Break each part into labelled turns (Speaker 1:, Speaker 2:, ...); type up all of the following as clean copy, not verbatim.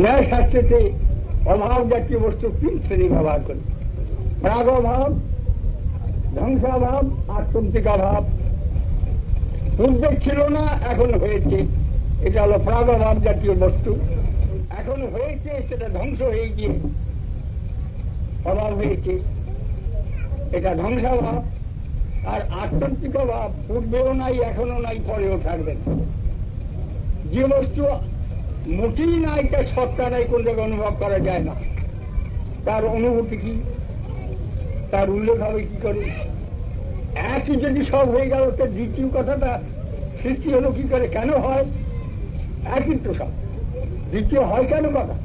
Speaker 1: ন্যায় শাস্ত্রেতে অভাব জাতীয় বস্তু তিন শ্রেণী ব্যবহার করে। প্রাগভাব, ধ্বংসাভাব, আত্যন্তিকাভাব। পূর্বে ছিল না, এখন হয়েছে, এটা হলো প্রাগভাব জাতীয় বস্তু। এখন হয়েছে, সেটা ধ্বংস হয়ে গিয়ে অভাব হয়েছে, এটা ধ্বংসাভাব। আর আত্যন্তিকাভাব পূর্বেও নাই, এখনো নাই, পরেও থাকবে না। যে বস্তু মোটেই নাই, তার সত্তা নাই, কোন জায়গায় অনুভব করা যায় না, তার অনুভূতি কি, তার উল্লেখ হবে কি করে? একই যদি সব হয়ে গেল, তার দ্বিতীয় কথাটা সৃষ্টি হলো কি করে, কেন হয়? একই তো সব, দ্বিতীয় হয় কেন কথা?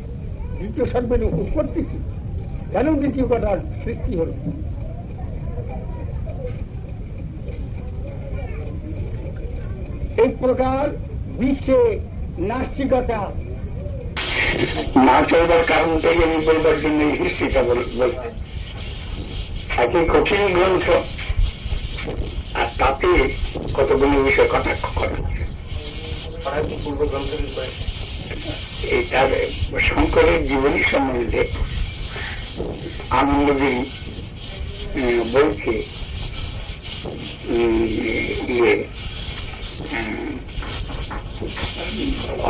Speaker 1: দ্বিতীয় শব্দের উৎপত্তি কি, কেন দ্বিতীয় কথার সৃষ্টি হল? এই প্রকার বিশ্বে নাস্তিকতা না চলবার কারণটাই আমি বলবার জন্য এই হিস্ট্রিটা বলতে। একে কঠিন গ্রন্থ, আর তাতে কতগুলো বিষয় কটাক্ষ করা পূর্ব গ্রন্থের এই তার শঙ্করের জীবনী সম্বন্ধে আনন্দগিরি বলছে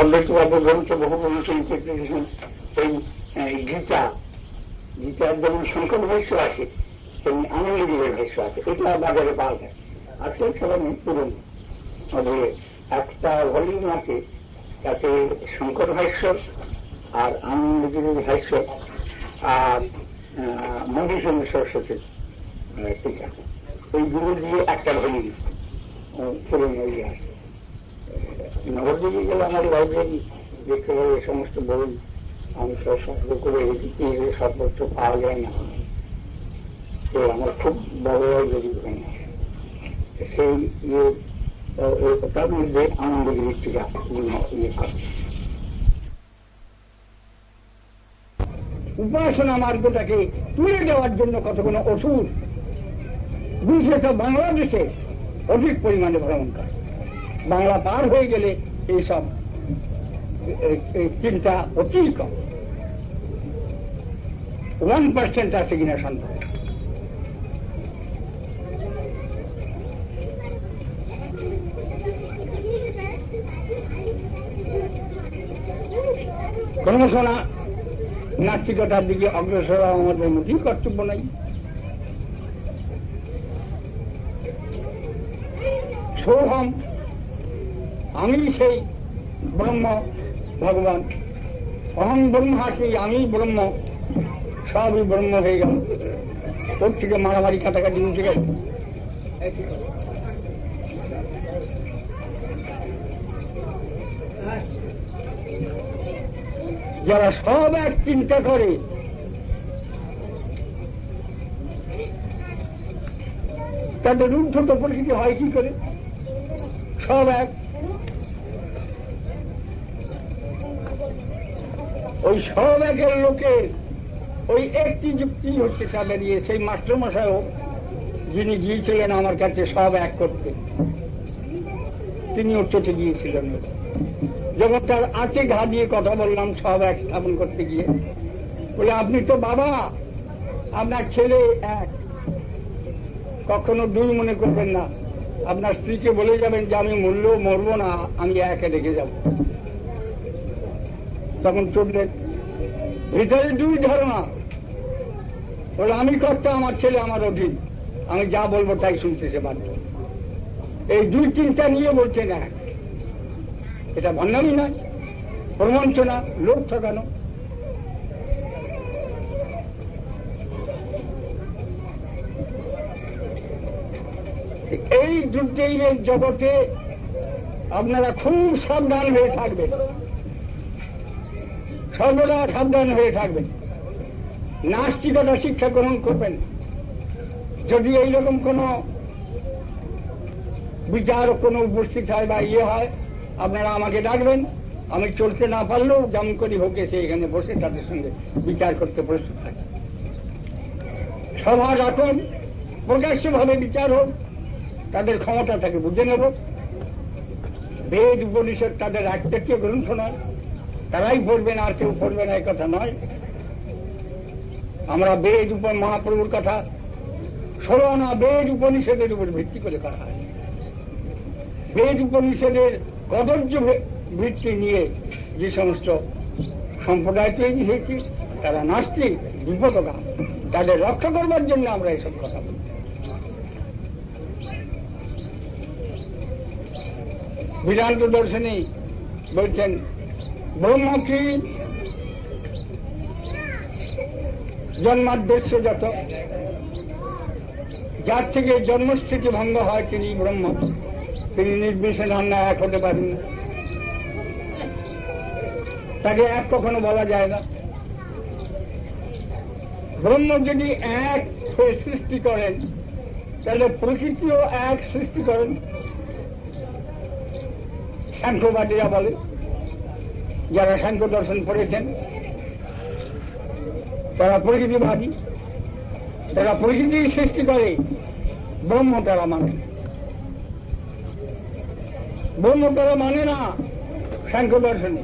Speaker 1: অদ্বৈতবাদ গ্রন্থ বহু গ্রন্থ ইন্টারপ্রিটেশন। এই গীতার যেমন শঙ্কর ভাষ্য আছে, তেমনি আনন্দগিরির ভাষ্য আছে, এটা বাজারে পাওয়া যায়। আজকে সবাই পুরনো একটা ভলিউম আছে, তাতে শঙ্কর ভাষ্য আর আনন্দগিরির ভাষ্য আর মধুসূদন সরস্বতীর টিকা, এইগুলো দিয়ে একটা ভলিউম পুরনো ইয়ে আছে। নবদ্বীপে গেলে আমার লাইব্রেরি দেখতে পাবো এই সমস্ত বই। আমি সব সংগ্রহ করে রেখেছি, এগুলো সর্বত্র পাওয়া যায় না, তো আমার খুব বড় লাইব্রেরি ওখানে। সেই তার মধ্যে আনন্দগিরির টিকা ইয়ে করে। উপাসনা মার্গটাকে তুলে দেওয়ার জন্য কতগুলো ওষুধ বিশেষ বাংলাদেশে অধিক পরিমাণে ভ্রমণ করে। বাংলা পার হয়ে গেলে এইসব চিন্তা অতি কম, 1% আছে কিনা সন্দেহ। ক্রমশ না নাস্তিকতার দিকে অগ্রসর আমাদের মোটেই কর্তব্য নাই। সোহম, আমি সেই ব্রহ্ম ভগবান, অহং ব্রহ্মাসি, আমি ব্রহ্ম, সবই ব্রহ্ম হয়ে গেল। ওর থেকে মারামারি কাটাকাটি উঠে গেল। যারা সব এক চিন্তা করে, তাদের ঊর্ধ্বত প্রকৃতি হয় কি করে? সব এক। ওই সব একের লোকের ওই একটি যুক্তি হচ্ছে তাদের ইয়ে। সেই মাস্টারমশাইও যিনি গিয়েছিলেন আমার কাছে সব এক করতে, তিনিও চেটে গিয়েছিলেন। যখন তার আটে ঘা দিয়ে কথা বললাম সব এক স্থাপন করতে গিয়ে, বলে আপনি তো বাবা, আপনার ছেলে এক, কখনো দুই মনে করবেন না। আপনার স্ত্রীকে বলে যাবেন যে আমি মরবো না, আমি একে রেখে যাব। তখন চললেন ভিতরে দুই ধারণা, বলে আমি কর্তা, আমার ছেলে আমার অধীন, আমি যা বলবো তাই শুনতেছে বাধ্য। এই দুই চিন্তা নিয়ে বলছেন এক। এটা ভণ্ডামি নয়, প্রবঞ্চনা, লোক ঠকানো। এই দুর্জয়ের জগতে আপনারা খুব সাবধান হয়ে থাকবেন, সর্বদা সাবধান হয়ে থাকবেন। নাস্তিকতা শিক্ষা গ্রহণ করবেন। যদি এইরকম কোন বিচার কোনো উপস্থিত হয় বা ইয়ে হয়, আপনারা আমাকে ডাকবেন। আমি চলতে না পারলেও যেমন করি হোক এসে এখানে বসে তাদের সঙ্গে বিচার করতে প্রস্তুত থাকি। সভা রাখুন, প্রকাশ্যভাবে বিচার হোক, তাদের ক্ষমতা থাকে বুঝে নেব। বেদ উপনিষদ তাদের একটাকে গ্রন্থ নয়, তারাই পড়বেন, আর কেউ পড়বে না, এই কথা নয়। আমরা বেদ মহাপ্রভুর কথা 16 বেদ উপনিষদের উপর ভিত্তি করে করা হয়। বেদ উপনিষদের কদর্য ভিত্তি নিয়ে যে সমস্ত সম্প্রদায় তৈরি হয়েছে তারা নাস্তিক, বিপদগামী। তাদের রক্ষা করবার জন্য আমরা এসব কথা বলি। বেদান্ত দর্শনে বলছেন ব্রহ্ম কি জন্মাদ্দেশ্য যত, যার থেকে জন্মস্থিতি ভঙ্গ হয় তিনি ব্রহ্ম, তিনি নির্বিশেষ হন না, এক হতে পারেন না, তাকে এক কখনো বলা যায় না। ব্রহ্ম যদি এক হয়ে সৃষ্টি করেন তাহলে প্রকৃতিও এক সৃষ্টি করেন। সাংখ্যবাদীরা বলে, যারা সাংখ্য দর্শন পড়েছেন তারা প্রকৃতিবাদী, তারা প্রকৃতি সৃষ্টি করে, ব্রহ্ম তারা মানে। ব্রহ্ম তারা মানে না সাংখ্য দর্শনে।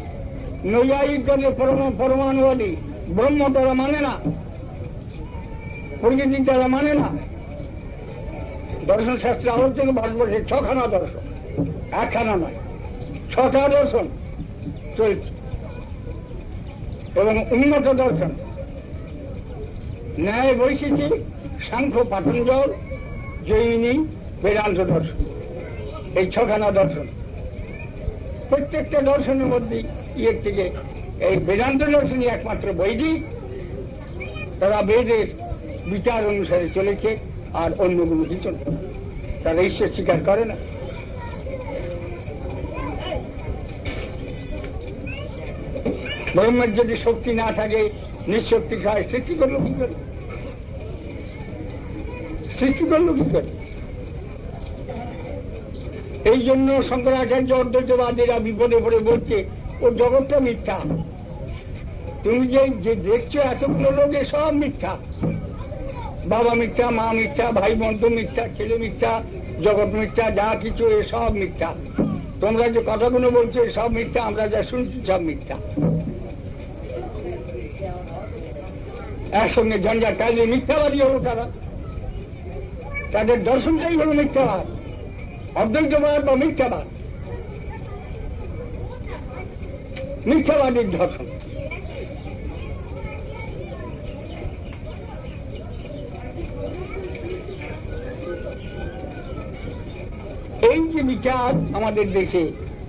Speaker 1: নৈয়ায়িক গণের পরমাণুবাদী, ব্রহ্ম তারা মানে না, প্রকৃতি তারা মানে না। দর্শন শাস্ত্রে আলোচনা ভারতবর্ষে 6খানা দর্শন, একখানা নয়, 6টা দর্শন চলছে, এবং উন্নত দর্শন ন্যায় বৈশিষ্ট্য, সাংখ্য, পাতঞ্জল, জৈমিনী, বেদান্ত দর্শন, এই 6খানা দর্শন। প্রত্যেকটা দর্শনের মধ্যে ইয়ের থেকে এই বেদান্ত দর্শনই একমাত্র বৈদিক। তারা বেদের বিচার অনুসারে চলেছে, আর অন্যগুলো কিছু না। তারা ঈশ্বর স্বীকার করে না। ব্রহ্মের যদি শক্তি না থাকে, নিঃশক্তি খায়, সৃষ্টি করলো কি করে? সৃষ্টি করলো কি করে? এই জন্য শঙ্করাচার্য অদ্বৈতবাদীরা বিপদে পড়ে বলছে ও জগৎটা মিথ্যা। তুমি যে দেখছো এতগুলো লোকে সব মিথ্যা, বাবা মিথ্যা, মা মিথ্যা, ভাই বন্ধু মিথ্যা, ছেলে মিথ্যা, জগৎ মিথ্যা, যা কিছু এসব মিথ্যা। তোমরা যে কথাগুলো বলছো সব মিথ্যা, আমরা যা শুনছি সব মিথ্যা। একসঙ্গে ঝঞ্ঝাট কাজে মিথ্যাবাদী হলো তারা। তাদের দর্শনটাই হল মিথ্যাবাদ, অদ্বৈতবাদ বা মিথ্যাবাদ, মিথ্যাবাদীর দর্শন। এই যে বিচার আমাদের দেশে,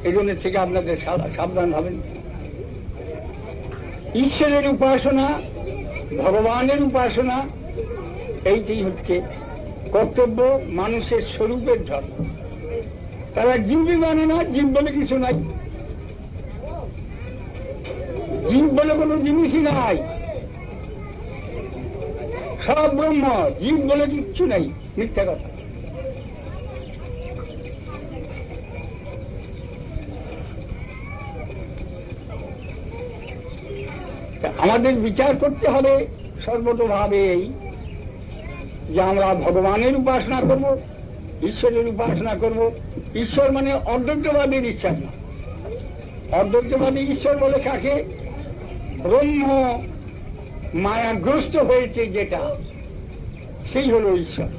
Speaker 1: এগুলোর থেকে আপনাদের সাবধান হবেন। ঈশ্বরের উপাসনা, ভগবানের উপাসনা, এইটাই হচ্ছে কর্তব্য, মানুষের স্বরূপের ধর্ম। তারা জীবই মানে না, জীব বলে কিছু নাই, জীব বলে কোনো জিনিসই নাই, সব ব্রহ্ম, জীব বলে কিচ্ছু নাই, মিথ্যা কথা। আমাদের বিচার করতে হবে সর্বতভাবে এই যে আমরা ভগবানের উপাসনা করব, ঈশ্বরের উপাসনা করব। ঈশ্বর মানে অদ্বৈতবাদীর ঈশ্বর না। অদ্বৈতবাদী ঈশ্বর বলে কাকে? ব্রহ্ম মায়াগ্রস্ত হয়েছে যেটা, সেই হল ঈশ্বর।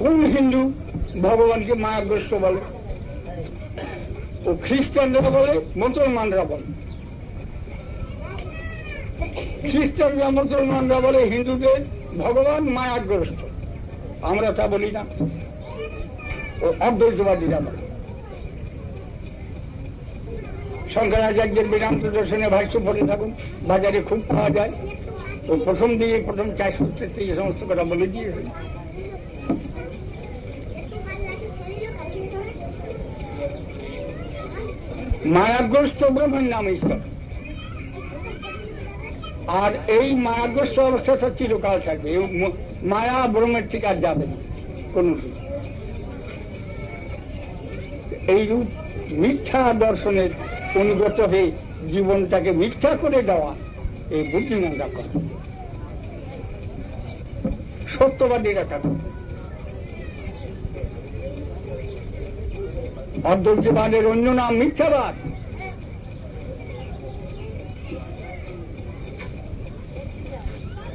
Speaker 1: কোন হিন্দু ভগবানকে মায়াগ্রস্ত বলে? ও খ্রিস্টানরা বলে, মুসলমানরা বলে। খ্রিস্টানরা মুসলমানরা বলে হিন্দুদের ভগবান মায়াগ্রস্ত, আমরা তা বলি না, ও অদ্বৈতবাদীরা বলে। শঙ্করাচার্যের বেদান্ত দর্শনে ভাষ্য পড়ে থাকুন, বাজারে খুব পাওয়া যায়। ও প্রথম 4 সূত্রে এই সমস্ত কথা বলে দিয়েছে। মায়াগ্রস্ত ব্রহ্মের নাম ঈশ্বর, আর এই মায়াগ্রস্ত অবস্থাটা চিরকাল থাকবে। মায়া ব্রহ্মের ঠিক আর যাবে না কোন। এইরূপ মিথ্যা দর্শনের অনুগত হয়ে জীবনটাকে মিথ্যা করে দেওয়া, এই বুদ্ধিমানরা করে। সত্যবাদীরা থাকে। অদ্বৈতবাদের অন্য নাম মিথ্যাবাদ।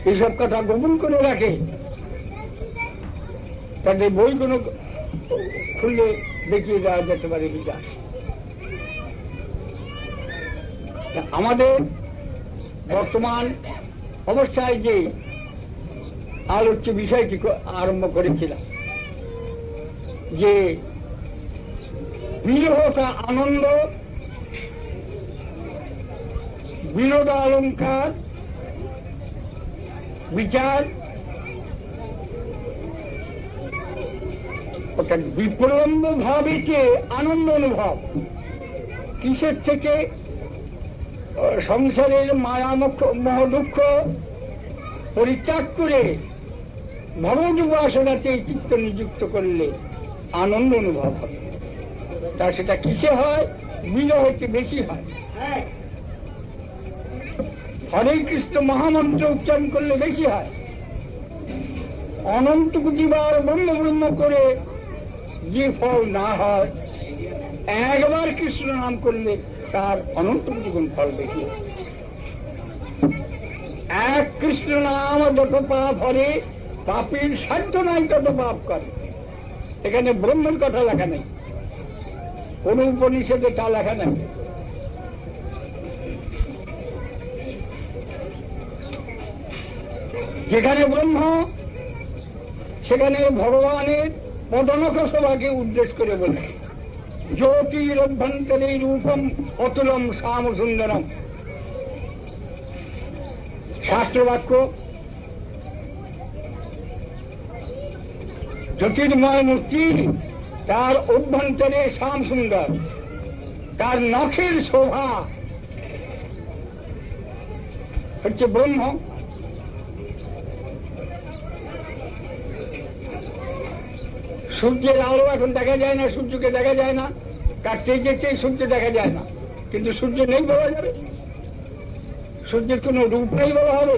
Speaker 1: এইসব কথা গোপন করে রাখে, তাদের বইগুলো খুললে দেখিয়ে দেওয়া যেতে পারে বিকাশ। আমাদের বর্তমান অবস্থায় যে আলোচ্য বিষয়টি আরম্ভ করেছিলাম, যে বিরহটা আনন্দ, বিনোদ অলঙ্কার, বিচার, অর্থাৎ বিপ্লম্ব ভাবে যে আনন্দ অনুভব, কিসের থেকে? সংসারের মায়া মহদুঃখ পরিত্যাগ করে ভগবত উপাসনাতে চিত্ত নিযুক্ত করলে আনন্দ অনুভব হবে। তা সেটা কিসে হয়? বিরহতে বেশি হয়। হরে কৃষ্ণ মহামন্ত্র উচ্চারণ করলে বেশি হয়। অনন্ত কোটিবার ব্রহ্ম ব্রহ্ম করে যে ফল না হয়, একবার কৃষ্ণ নাম করলে তার অনন্ত জীবন ফল বেশি হয়। এক কৃষ্ণ নাম যত পাপ হরে, পাপের সাধ্য নাই তত পাপ করে। এখানে ব্রহ্মের কথা লেখা নেই, কোন উপনিষদে তা লেখা নেই। যেখানে ব্রহ্ম সেখানে ভগবানের পদনখ সভাকে উদ্দেশ্য করে বলে, জ্যোতির অভ্যন্তরে রূপম অতুলম শ্যাম সুন্দরম। শাস্ত্রবাক্য, জ্যোতির্ময় মূর্তি, তার অভ্যন্তরে শ্যাম সুন্দর, তার নখের শোভা হচ্ছে ব্রহ্ম। সূর্যের আলো এখন দেখা যায় না, সূর্যকে দেখা যায় না, কাটতে যেতে সূর্য দেখা যায় না, কিন্তু সূর্য নেই বলা যাবে, সূর্যের কোন রূপ নেই বলা হবে,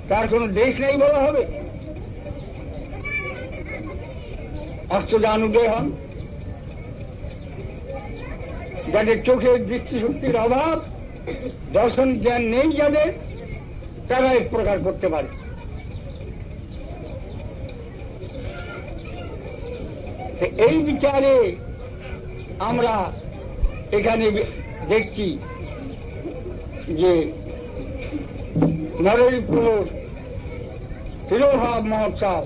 Speaker 1: তার কোন দেশ নেই বলা হবে। অষ্টদান উদয় হন, যাদের চোখের দৃষ্টিশক্তির অভাব, দর্শন জ্ঞান নেই যাদের, তারা এক প্রকার করতে পারে। এই বিচারে আমরা এখানে দেখছি যে নরহরিপুর তিরোভাব মহোৎসব,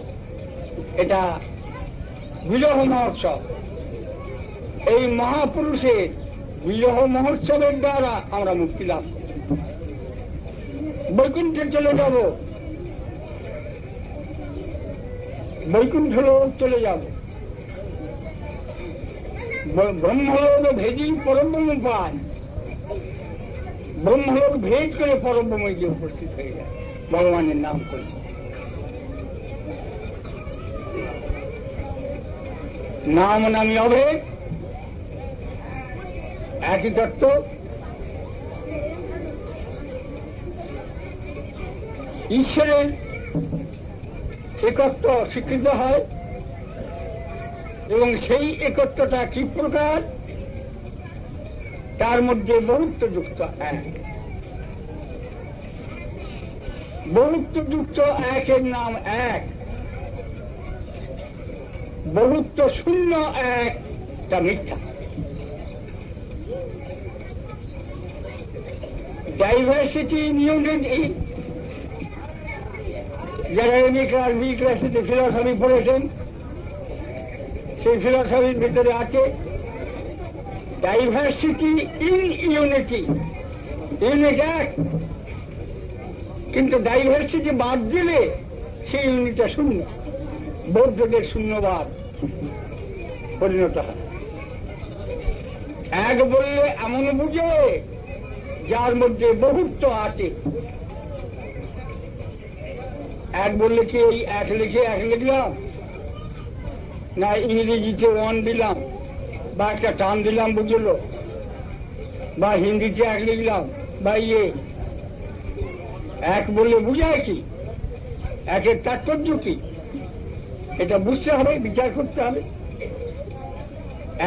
Speaker 1: এটা বিরহ মহোৎসব। এই মহাপুরুষের বিরহ মহোৎসবের দ্বারা আমরা মুক্তি লাভ করি, বৈকুণ্ঠে চলে যাব, বৈকুণ্ঠ লোক চলে যাব। ব্রহ্মলোক ভেদি পরব্রহ্ম পায়, ব্রহ্মলোক ভেদ করে পরব্রহ্মে গিয়ে উপস্থিত হয়ে যায় ভগবানের নাম করে। নাম নামী অভেদ, একই তত্ত্ব। ঈশ্বরের একত্ব স্বীকৃত হয়, এবং সেই একত্বটা কি প্রকার? তার মধ্যে বহুত্বযুক্ত এক, বহুত্বযুক্ত একের নাম এক, বহুত্ব শূন্য এক, তা মিথ্যা। ডাইভার্সিটি ইউনিটি, যারা এমএ ক্লাস বি ক্লাসে ফিলসফি পড়েছেন, সেই ফিলসফির ভিতরে আছে ডাইভার্সিটি ইন ইউনিটি। ইউনিট এক, কিন্তু ডাইভার্সিটি বাদ দিলে সেই ইউনিটটা শূন্য, বৌদ্ধদের শূন্যবাদ পরিণত হয়। এক বললে এমন বুঝে যার মধ্যে বহুত্ব আছে। এক বললে কি এই এক লিখে এক লিখলাম, না ইংরেজিতে ওয়ান দিলাম, বা একটা টান দিলাম বুঝলো, বা হিন্দিতে এক লিখলাম, বা এক বললে বুঝায় কি, একের তাৎপর্য কি, এটা বুঝতে হবে, বিচার করতে হবে।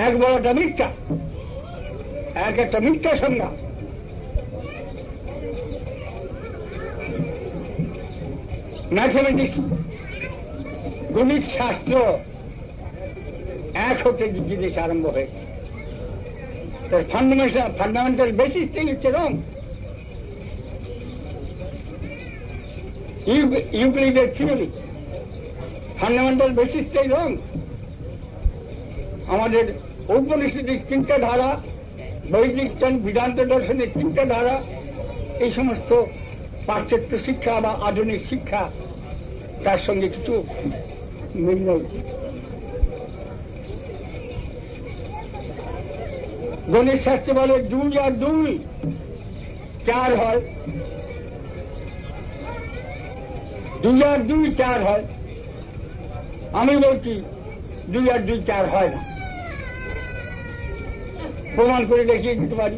Speaker 1: এক বলাটা মিথ্যা, এক একটা মিথ্যা সংজ্ঞা। ম্যাথমেটিক্স, গণিত শাস্ত্র এক হতে জিনিস আরম্ভ হয়েছে। তার ফান্ডামেন্টাল বেসিসটাই হচ্ছে রং। ইউক্লিডের থিওরি ফান্ডামেন্টাল বেসিসটাই রং। আমাদের ঔপনিষদিক চিন্তাধারা, বৈদিক বেদান্ত দর্শনের চিন্তাধারা, এই সমস্ত পাশ্চাত্য শিক্ষা বা আধুনিক শিক্ষা তার সঙ্গে কিছু মিল নেই। গণিত শাস্ত্রে বলে 2 আর 2 4 হয়, 2 আর 2 4 হয়। আমি বলছি 2 আর 2 4 হয় না, প্রমাণ করে দেখিয়ে দিতে পারি।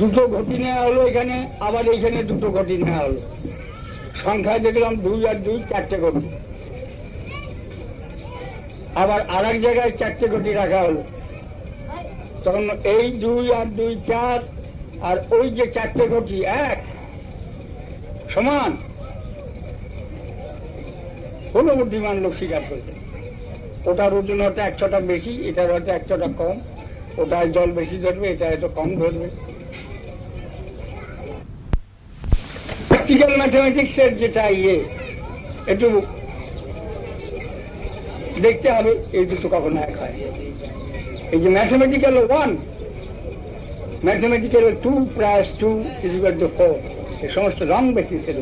Speaker 1: দুটো ঘটি নেওয়া হলো এখানে, আবার এখানে দুটো ঘটি নেওয়া হলো। সংখ্যায় দেখলাম 2 আর 2 4টে ঘটি, আবার আর এক জায়গায় 4টে ঘটি রাখা হলো। তখন এই 2 আর 2 4 আর ওই যে 4টে ঘটি এক সমান, কোন বুদ্ধিমান লোক স্বীকার করবে। ওটার ওজন হয়তো 1 ছটা বেশি, এটার হয়তো 1 ছটা কম, ওটায় জল বেশি ধরবে, এটা হয়তো কম ধরবে। প্র্যাকটিক্যাল ম্যাথমেটিক্সের যেটা একটু দেখতে হবে, এই দুটো কখনো এক হয়। এই যে ম্যাথমেটিক্যাল 1, ম্যাথমেটিক্যাল 2 + 2 = 4, এই সমস্ত রং বেসিসের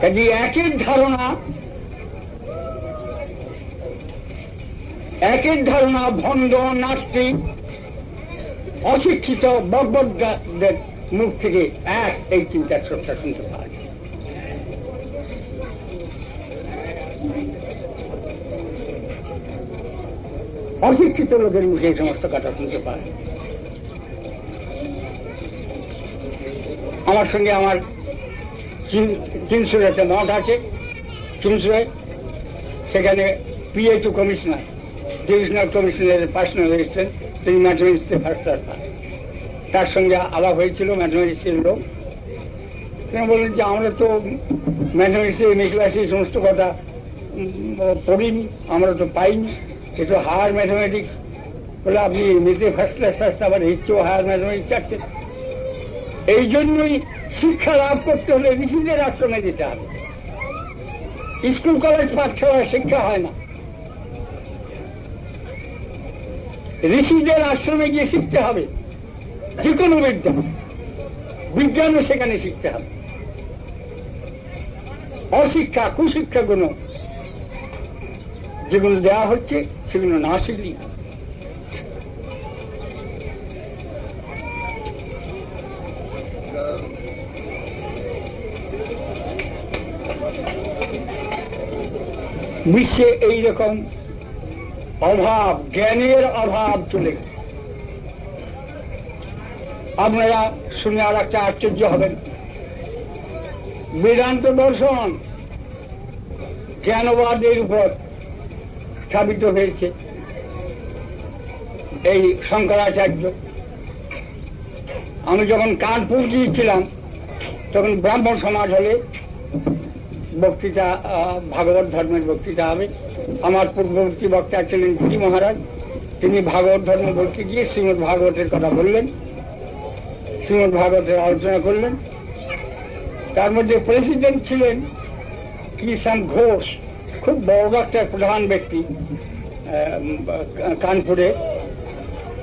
Speaker 1: কাজে একের ধারণা ভণ্ড, নাস্তিক, অশিক্ষিত বর্বরদের মুখ থেকে এই চিন্তার স্রোতটা শুনতে পাওয়া যায়। অশিক্ষিত লোকের মুখে এই সমস্ত কথা শুনতে পাওয়া যায়। আমার সঙ্গে আমার চিনসুরে একটা মঠ আছে, চিনসুরে, সেখানে PA2 কমিশনার, ডিভিশনাল কমিশনারের পার্সোনাল এসেছেন, তিনি ম্যাথমেটিক্সে ফার্স্ট ক্লাস পান। তার সঙ্গে আলাপ হয়েছিল ম্যাথমেটিক্সের লোক। তিনি বললেন যে আমরা তো ম্যাথমেটিক্সে এম এ ক্লাসে এই সমস্ত কথা পড়িনি, আমরা তো পাইনি, এ তো হায়ার ম্যাথমেটিক্স। বলে আপনি এমনিতে ফার্স্ট ক্লাস আবার এর চেয়েও হায়ার ম্যাথমেটিক্স চাচ্ছেন। এই জন্যই শিক্ষা লাভ করতে হলে ঋষিদের আশ্রমে যেতে হবে। স্কুল কলেজ পাঠশালায় শিক্ষা হয় না, ঋষিদের আশ্রমে গিয়ে শিখতে হবে। যে কোনো বিজ্ঞানও সেখানে শিখতে হবে। অশিক্ষা, কুশিক্ষাগুলো যেগুলো দেওয়া হচ্ছে সেগুলো না শিখলেই বিশ্বে এইরকম অভাব, জ্ঞানের অভাব চলে গেছে। আপনারা শুনে আর একটা আশ্চর্য হবেন, বেদান্ত দর্শন জ্ঞানবাদের উপর স্থাপিত হয়েছে। এই শঙ্করাচার্য, আমি যখন কানপুর গিয়েছিলাম তখন ব্রাহ্মণ সমাজ হলে বক্তৃতা, ভাগবত ধর্মের বক্তৃতা হবে। আমার পূর্ববর্তী বক্তা ছিলেন গিরি মহারাজ, তিনি ভাগবত ধর্ম বলতে গিয়ে শ্রীমদ ভাগবতের কথা বললেন, শ্রীমদ ভাগবতের আলোচনা করলেন। তার মধ্যে প্রেসিডেন্ট ছিলেন কিষাণ ঘোষ, খুব বড় একটা প্রধান ব্যক্তি কানপুরে।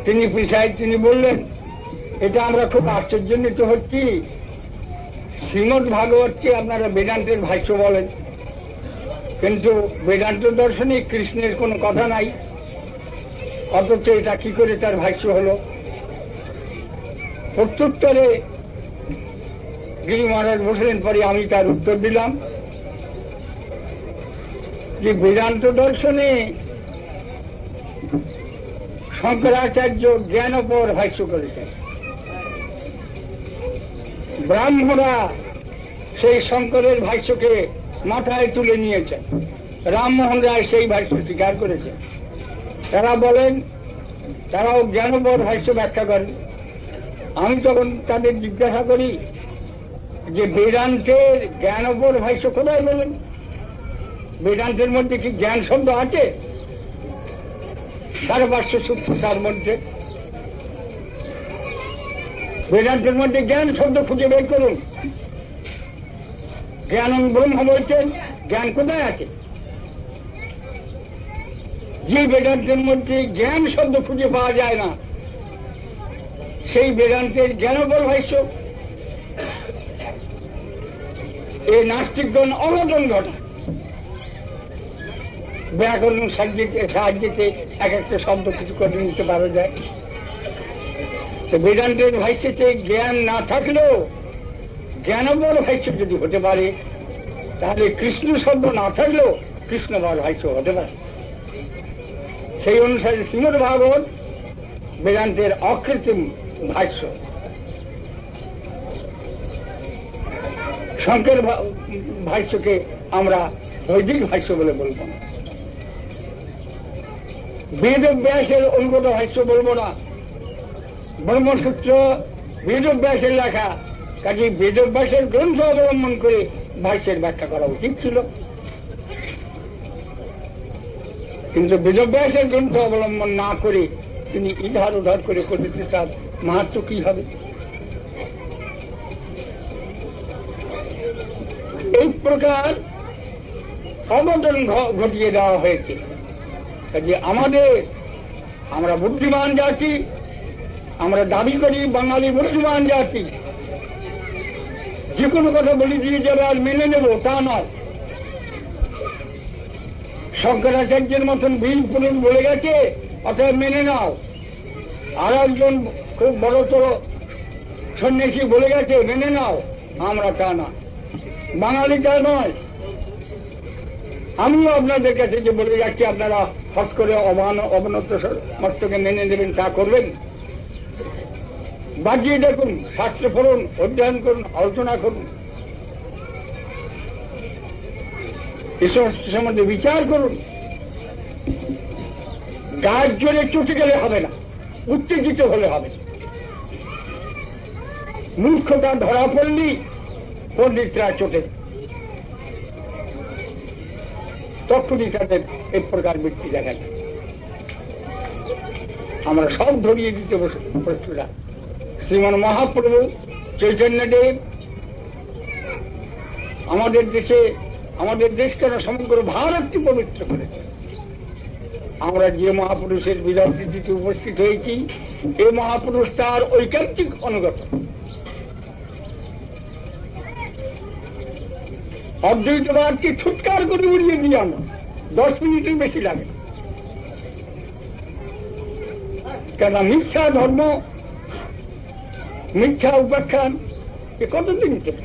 Speaker 1: তিনি তিনি বললেন, এটা আমরা খুব আশ্চর্যান্বিত হচ্ছি, শ্রীমদ ভাগবতকে আপনারা বেদান্তের ভাষ্য বলেন, কিন্তু বেদান্ত দর্শনে কৃষ্ণের কোনো কথা নাই, অথচ এটা কি করে তার ভাষ্য হল? প্রত্যুত্তরে গিরি মহারাজ বসলেন, পরে আমি তার উত্তর দিলাম যে বেদান্ত দর্শনে শঙ্করাচার্য জ্ঞানপর ভাষ্য করেছেন, ব্রাহ্মণরা সেই শঙ্করের ভাষ্যকে মাথায় তুলে নিয়েছেন। রামমোহন রায় সেই ভাষ্য স্বীকার করেছেন। তারা বলেন, তারাও জ্ঞানবর ভাষ্য ব্যাখ্যা করেন। আমি তখন তাদের জিজ্ঞাসা করি যে বেদান্তের জ্ঞানবর ভাষ্য কোথায় বলেন? বেদান্তের মধ্যে কি জ্ঞান শব্দ আছে? 550 সূত্র তার মধ্যে বেদান্তের মধ্যে জ্ঞান শব্দ খুঁজে বের করুন। জ্ঞান ব্রহ্ম বলছেন, জ্ঞান কোথায় আছে? যে বেদান্তের মধ্যে জ্ঞান শব্দ খুঁজে পাওয়া যায় না, সেই বেদান্তের জ্ঞানবর ভাষ্য এই নাস্তিকগণ অঘটন ঘটায়। ব্যাকরণ সাহায্যে এক একটা শব্দ কিছু করে নিতে পারা যায়। তো বেদান্তের ভাষ্যতে জ্ঞান না থাকলেও জ্ঞানবর ভাষ্য যদি হতে পারে, তাহলে কৃষ্ণ শব্দ না থাকলেও কৃষ্ণবর ভাষ্য হতে পারে। সেই অনুসারে শ্রীমদ্ ভাগবত বেদান্তের অকৃত্রিম ভাষ্য। শঙ্কর ভাষ্যকে আমরা বৈদিক ভাষ্য বলে বলব না। বেদব্যাসের অনুগত ভাষ্য বলবো না। ব্রহ্মসূত্র বেদব্যাসের লেখা, কাজে বেদব্যাসের গ্রন্থ অবলম্বন করে ভাষ্যের ব্যাখ্যা করা উচিত ছিল। কিন্তু বেদব্যাসের গ্রন্থ অবলম্বন না করে তিনি ইধার উধার করে করতে, তার মাহাত্ম কি হবে? এই প্রকার অবদান ঘটিয়ে দেওয়া হয়েছে। যে আমরা বুদ্ধিমান জাতি, আমরা দাবি করি বাঙালি বুদ্ধিমান জাতি, যে কোনো কথা বলি দিয়ে যাবে আর মেনে নেব তা নয়। শঙ্করাচার্যের মতন বীর পুরুষ বলে গেছে, অতএব মেনে নাও। আর একজন খুব বড়তর সন্ন্যাসী বলে গেছে, মেনে নাও। আমরা তা না, বাঙালি তা নয়। আমিও আপনাদের কাছে যে বলে যাচ্ছি, আপনারা হট করে অবনত মস্তকে মেনে নেবেন, তা করবেন? বাজিয়ে দেখুন, শাস্ত্র পড়ুন, অধ্যয়ন করুন, আলোচনা করুন, এই সমস্ত সম্বন্ধে বিচার করুন। গায়ের জোরে চটে গেলে হবে না, উত্তেজিত হলে হবে। মূর্খতা ধরা পড়লেই পণ্ডিতরা চটে, তখনই তাদের এই প্রকার বৃত্তি দেখা যায়। আমরা সব ধরিয়ে দিতে প্রস্তুত। শ্রীমান মহাপ্রভু চৈতন্যদেব আমাদের দেশ কেন সমগ্র ভারতকে পবিত্র করেছে। আমরা যে মহাপুরুষের বিদায় তিথিতে উপস্থিত হয়েছি, এই মহাপুরুষ তার ঐকান্তিক অনুগত। অদ্বৈতবাদকে ছুটকার করে উড়িয়ে দিয়ে আমরা 10 মিনিটের বেশি লাগে। কেন মিথ্যা ধর্ম, মিথ্যা উপাখ্যান এ কতদিন চলে?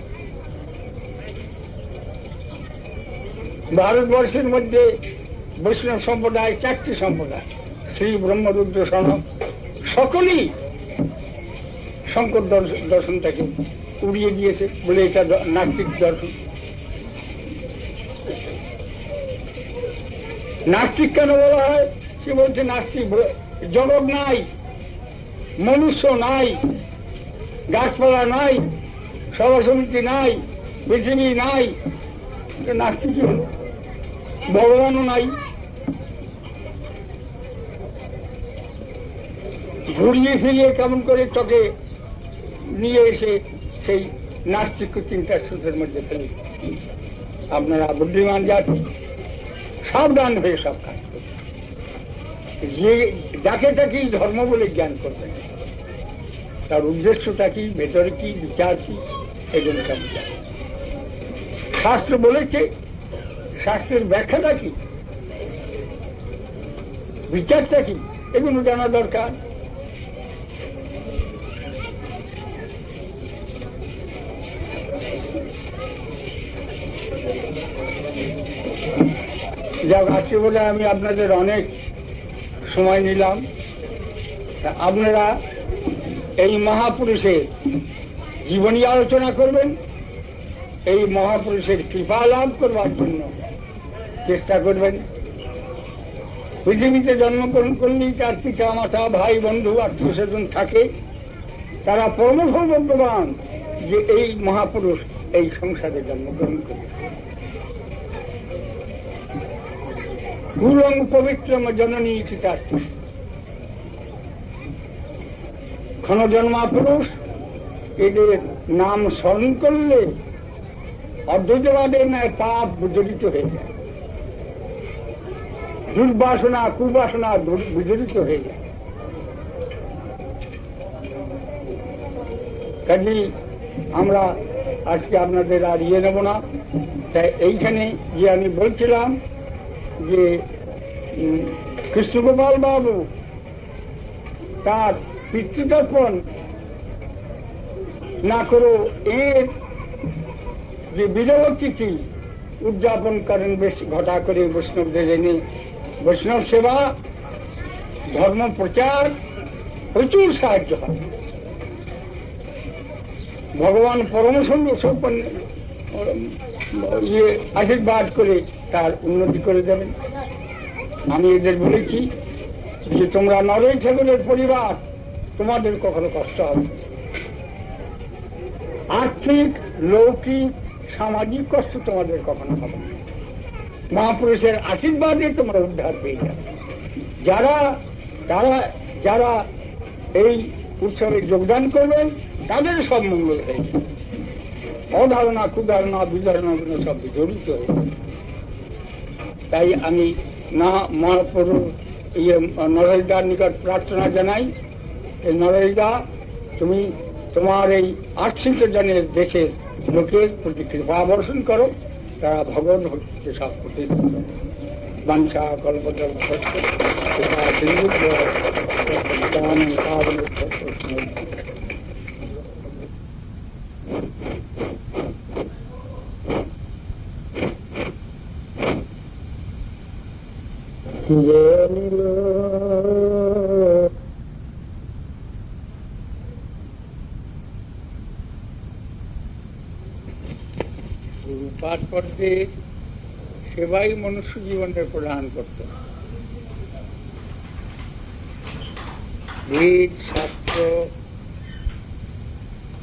Speaker 1: ভারতবর্ষের মধ্যে বৈষ্ণব সম্প্রদায় 4টি সম্প্রদায়, শ্রী ব্রহ্মরুদ্র সনক, সকলেই শঙ্কর দর্শনটাকে উড়িয়ে দিয়েছে বলে এটা নাস্তিক দর্শন। নাস্তিক কেন বলা হয়? সে বলছে নাস্তিক জগৎ নাই, মনুষ্য নাই, গাছপালা নাই, সভা সমিতি নাই, পৃথিবী নাই, নাস্তিক হল। ভগবানও নাই। ঘুরিয়ে ফিরিয়ে কেমন করে তোকে নিয়ে এসে সেই নাস্তিক চিন্তার সূত্রের মধ্যে ফেলে। আপনারা বুদ্ধিমান জাতি, সাবধান হয়ে সব কাজ করবেন। যে যাকে তাকে ধর্ম বলে জ্ঞান করবেন, তার উদ্দেশ্যটা কি, ভেতরে কি, বিচার কি, এগুলো কেমন জানেন। শাস্ত্র বলেছে, শাস্ত্রের ব্যাখ্যাটা কি, বিচারটা কি, এগুলো জানা দরকার। যাক, আজকে বলে আমি আপনাদের অনেক সময় নিলাম। আপনারা এই মহাপুরুষের জীবনী আলোচনা করবেন, এই মহাপুরুষের কৃপা লাভ করবার জন্য চেষ্টা করবেন। পৃথিবীতে জন্মগ্রহণ করলেই তার পিতা মাতা ভাই বন্ধু আত্মীয় স্বজন থাকে, তারা পরম সৌভাগ্যবান যে এই মহাপুরুষ এই সংসারে জন্মগ্রহণ করে। গুরুং পবিত্রম জননী চিতার্থী, ক্ষণজন্মা পুরুষ এদের নাম স্মরণ করলে অদ্বৈতবাদের ন্যায় পাপ বিজড়িত হয়ে যায়, দুর্বাসনা কুবাসনা বিজড়িত হয়ে যায়। কাজেই আমরা আজকে আপনাদের আর নেব না। তাই এইখানে যে আমি বলছিলাম যে কৃষ্ণগোপাল বাবু তার পিতৃতর্পণ না করো এর যে বিরহ তিথি উদযাপন করেন বেশ ঘটা করে বৈষ্ণবদের এনে বৈষ্ণব সেবা ধর্ম প্রচার প্রচুর সাহায্য হয়। ভগবান পরম সম্পন্ন আশীর্বাদ করে তার উন্নতি করে দেবেন। আমি এদের বলেছি যে তোমরা নরই ঠাকুরের পরিবার, তোমাদের কখনো কষ্ট হবে, আর্থিক লৌকিক সামাজিক কষ্ট তোমাদের কখনো হবে না। মহাপুরুষের আশীর্বাদে তোমরা উদ্ধার পেয়ে যাবে। যারা এই উৎসবে যোগদান করবেন তাদের সব মঙ্গল হয়ে যাবে। অধারণা কুধারণা বিধারণা সব জড়িত হয়ে যাবে। তাই আমি না মহাপুরুষ নরেশদার নিকট প্রার্থনা জানাই, নরেশদা তুমি তোমার এই 800 জনের দেশের লোকের প্রতি কৃপা বর্ষণ করো, তারা ভগবান ভক্তিতে সব প্রতিষ্ঠিত বাঞ্ছা কল্পতরু গুরুপাঠ করতে সেবাই মনুষ্য জীবনের প্রধান করত। বেদ শাস্ত্র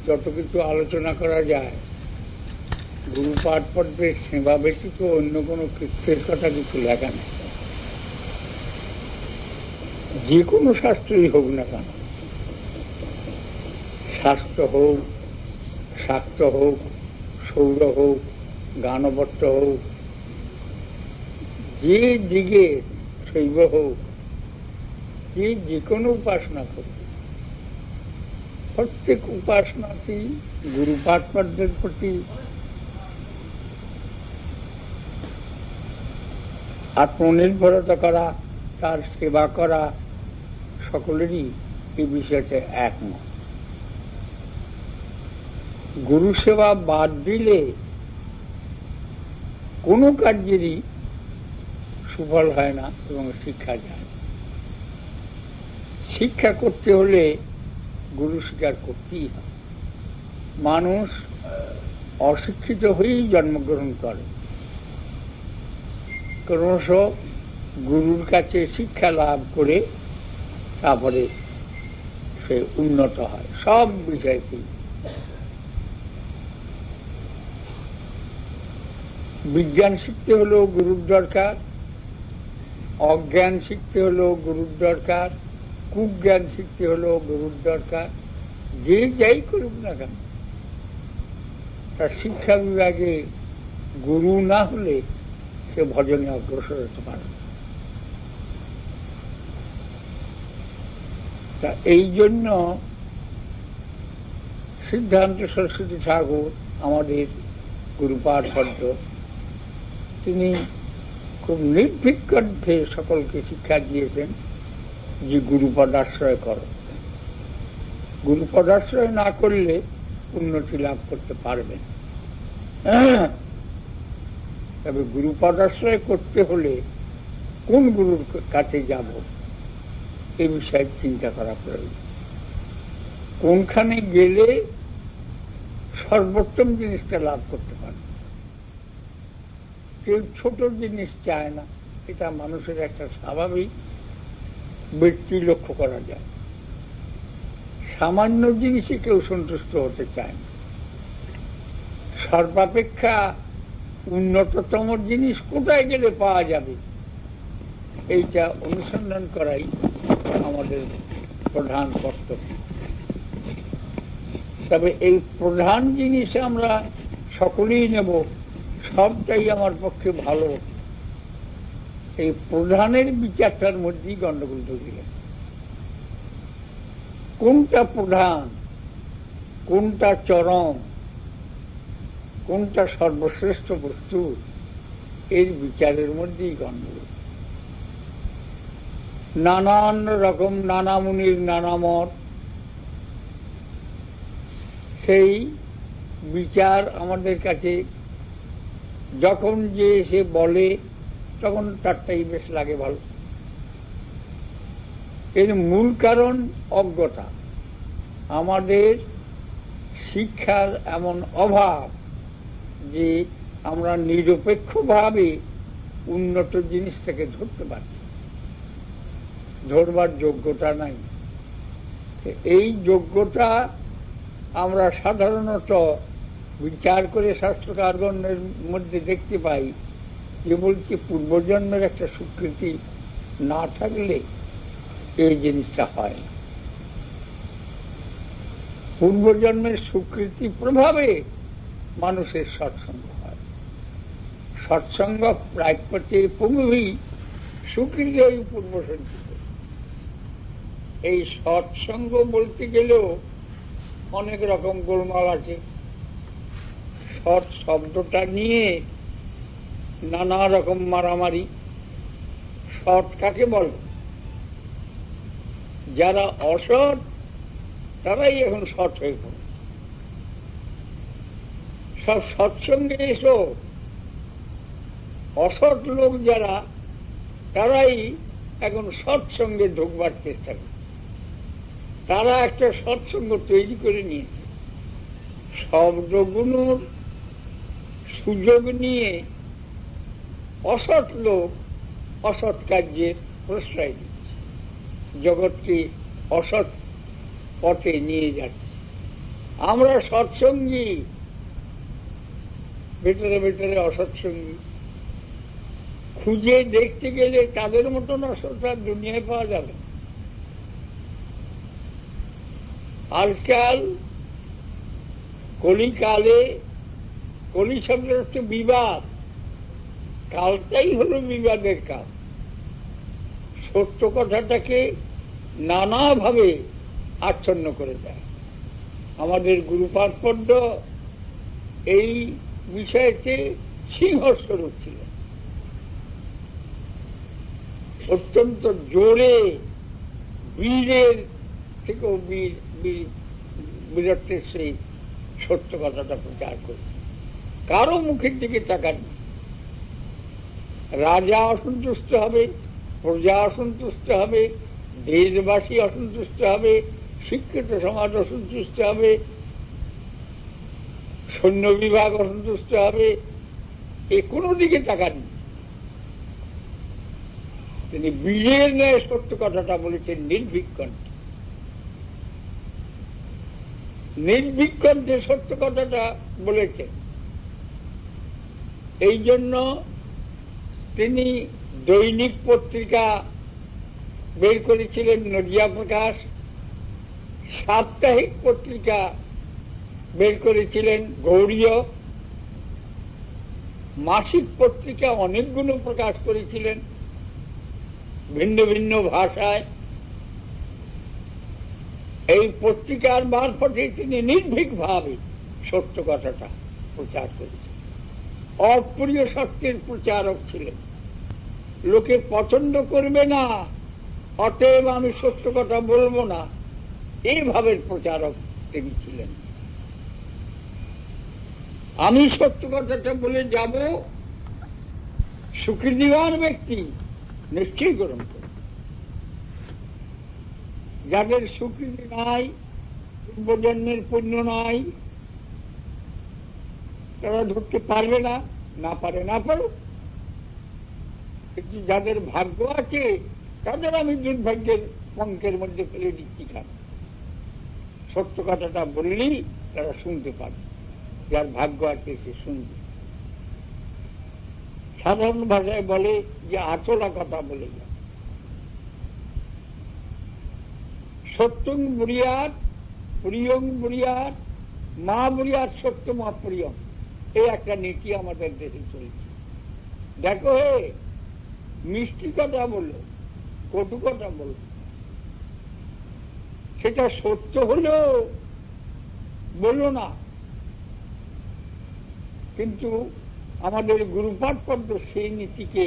Speaker 1: যত কিছু আলোচনা করা যায়, গুরুপাঠ পর্বের সেবা ব্যতীত অন্য কোনো কৃত্যের কথা কিছু লেখা নেই। যে কোনো শাস্ত্রই হোক না কেন, শাস্ত্র হোক, শাক্ত হোক, সৌর হোক, গানভট্ট হোক, যে দিকে শৈব হোক, যে কোনো উপাসনা হোক, প্রত্যেক উপাসনাতেই গুরুপাঠ পর্বের প্রতি আত্মনির্ভরতা করা, তার সেবা করা সকলেরই এই বিষয়তে একমত। গুরু সেবা বাদ দিলে কোনো কার্যেরই সুফল হয় না এবং শিক্ষা যায়। শিক্ষা করতে হলে গুরু স্বীকার করতেই হয়। মানুষ অশিক্ষিত হয়েই জন্মগ্রহণ করে, ক্রমশ গুরুর কাছে শিক্ষা লাভ করে তারপরে সে উন্নত হয় সব বিষয়তেই। বিজ্ঞান শিখতে হলেও গুরুর দরকার, অজ্ঞান শিখতে হলেও গুরুর দরকার, কুজ্ঞান শিখতে হলেও গুরুর দরকার। যে যাই করুক না কেন, তার শিক্ষা বিভাগে গুরু না হলে সে ভজনে অগ্রসর হতে পারে। তা এই জন্য সিদ্ধান্ত সরস্বতী ঠাকুর আমাদের গুরুপাঠ পদ্ম, তিনি খুব নির্ভীক কণ্ঠে সকলকে শিক্ষা দিয়েছেন যে গুরুপদাশ্রয় করো। গুরুপদাশ্রয় না করলে উন্নতি লাভ করতে পারবেন। তবে গুরুপদাশ্রয় করতে হলে কোন গুরুর কাছে যাব এ বিষয়ে চিন্তা করা প্রয়োজন। কোনখানে গেলে সর্বোত্তম জিনিসটা লাভ করতে পারবে কেউ ছোট জিনিস চায় না, এটা মানুষের একটা স্বাভাবিক বৃত্তি লক্ষ্য করা যায়। সামান্য জিনিসে কেউ সন্তুষ্ট হতে চায় না। সর্বাপেক্ষা উন্নততম জিনিস কোথায় গেলে পাওয়া যাবে, এইটা অনুসন্ধান করাই আমাদের প্রধান কর্তব্য। তবে এই প্রধান জিনিস আমরা সকলেই নেব, সবটাই আমার পক্ষে ভালো, এই প্রধানের বিচারটার মধ্যেই গন্ডগোল ধরে। কোনটা প্রধান, কোনটা চরম, কোনটা সর্বশ্রেষ্ঠ বস্তু, এর বিচারের মধ্যেই গন্ডগোল। নানান রকম নানা মুনির নানা মত, সেই বিচার আমাদের কাছে যখন যে সে বলে তখন তারটাই বেশ লাগে ভালো। এর মূল কারণ অজ্ঞতা, আমাদের শিক্ষার এমন অভাব যে আমরা নিরপেক্ষভাবে উন্নত জিনিসটাকে ধরতে পারছি, ধরবার যোগ্যতা নাই। এই যোগ্যতা আমরা সাধারণত বিচার করে শাস্ত্রকারগণের মধ্যে দেখতে পাই যে বলছি পূর্বজন্মের একটা স্বীকৃতি না থাকলে এই জিনিসটা হয় না। পূর্বজন্মের স্বীকৃতি প্রভাবে মানুষের সৎসঙ্গ হয়। সৎসঙ্গ প্রাকৃতি পুঙ্গভি স্বীকৃতি পূর্ব সঞ্চিত। এই সৎসঙ্গ বলতে গেলেও অনেক রকম গোলমাল আছে। সৎ শব্দটা নিয়ে নানা রকম মারামারি। সৎ কাকে বলে? যারা অসৎ তারাই এখন সৎ হয়ে পড়ে। সব সৎসঙ্গে এসো, অসৎ লোক যারা তারাই এখন সৎসঙ্গে ঢুকবার চেষ্টা করে। তারা একটা সৎসঙ্গ তৈরি করে নিয়েছে, শব্দগুলোর সুযোগ নিয়ে অসৎ লোক অসৎ কার্যের প্রশ্রয় দিচ্ছে, জগৎকে অসৎ পথে নিয়ে যাচ্ছে। আমরা সৎসঙ্গী, ভেতরে ভেতরে অসৎসঙ্গী। খুঁজে দেখতে গেলে তাদের মতন অসৎ আর দুনিয়ায় পাওয়া যাবে না। আজকাল কলিকালে, কলি শব্দের হচ্ছে বিবাদ, কালটাই হলো বিবাদের কাল। সত্য কথাটাকে নানাভাবে আচ্ছন্ন করে দেয়। আমাদের গুরুপাদপদ্ম এই বিষয়তে সিংহস্বরূপ ছিলেন। অত্যন্ত জোরে বীরের থেকেও বীরত্বের সেই সত্য কথাটা প্রচার করে কারো মুখের দিকে তাকাননি। রাজা অসন্তুষ্ট হবে, প্রজা অসন্তুষ্ট হবে, দেশবাসী অসন্তুষ্ট হবে, শিক্ষিত সমাজ অসন্তুষ্ট হবে, সৈন্য বিভাগ অসন্তুষ্ট হবে, এ কোনো দিকে তাকাননি। তিনি বীরের ন্যায় সত্য কথাটা বলেছেন নির্ভীক কণ্ঠে। নির্ভীক কণ্ঠে সত্য কথাটা বলেছেন। এই জন্য তিনি দৈনিক পত্রিকা বের করেছিলেন, নদিয়া প্রকাশ, সাপ্তাহিক পত্রিকা বের করেছিলেন গৌড়ীয়, মাসিক পত্রিকা অনেকগুলো প্রকাশ করেছিলেন ভিন্ন ভিন্ন ভাষায়। এই পত্রিকার মারফতে তিনি নির্ভীকভাবে সত্য কথাটা প্রচার করেছেন। অপ্রিয় সত্যের প্রচারক ছিলেন। লোকে পছন্দ করবে না, অতএব আমি সত্য কথা বলবো না, এই ভাবের প্রচারক তিনি ছিলেন। আমি সত্য কথাটা বলে যাব, স্বীকৃতিবান ব্যক্তি নিশ্চয়ই গ্রহণ করবে। যাদের স্বীকৃতি নাই, পূর্বজন্মের পুণ্য নাই, তারা ধরতে পারবে না, না পারে না পারো, কিন্তু যাদের ভাগ্য আছে তাদের আমি দুর্ভাগ্যের পঙ্কের মধ্যে ফেলে দিচ্ছি কেন? সত্য কথাটা বললেই তারা শুনতে পারে, যার ভাগ্য আছে সে শুনবে। সাধারণ ভাষায় বলে যে আচলা কথা বলে যায়। সত্যং বুড়িয়াত প্রিয়ং বুড়িয়াত মা বুড়িয়াত সত্য মা প্রিয়ং, এই একটা নীতি আমাদের দেশে চলছে। দেখো হে, মিষ্টি কথা বললো, কটু কথা বললো, সেটা সত্য হলেও বললো না। কিন্তু আমাদের গুরুপাঠ পদ্ম সেই নীতিকে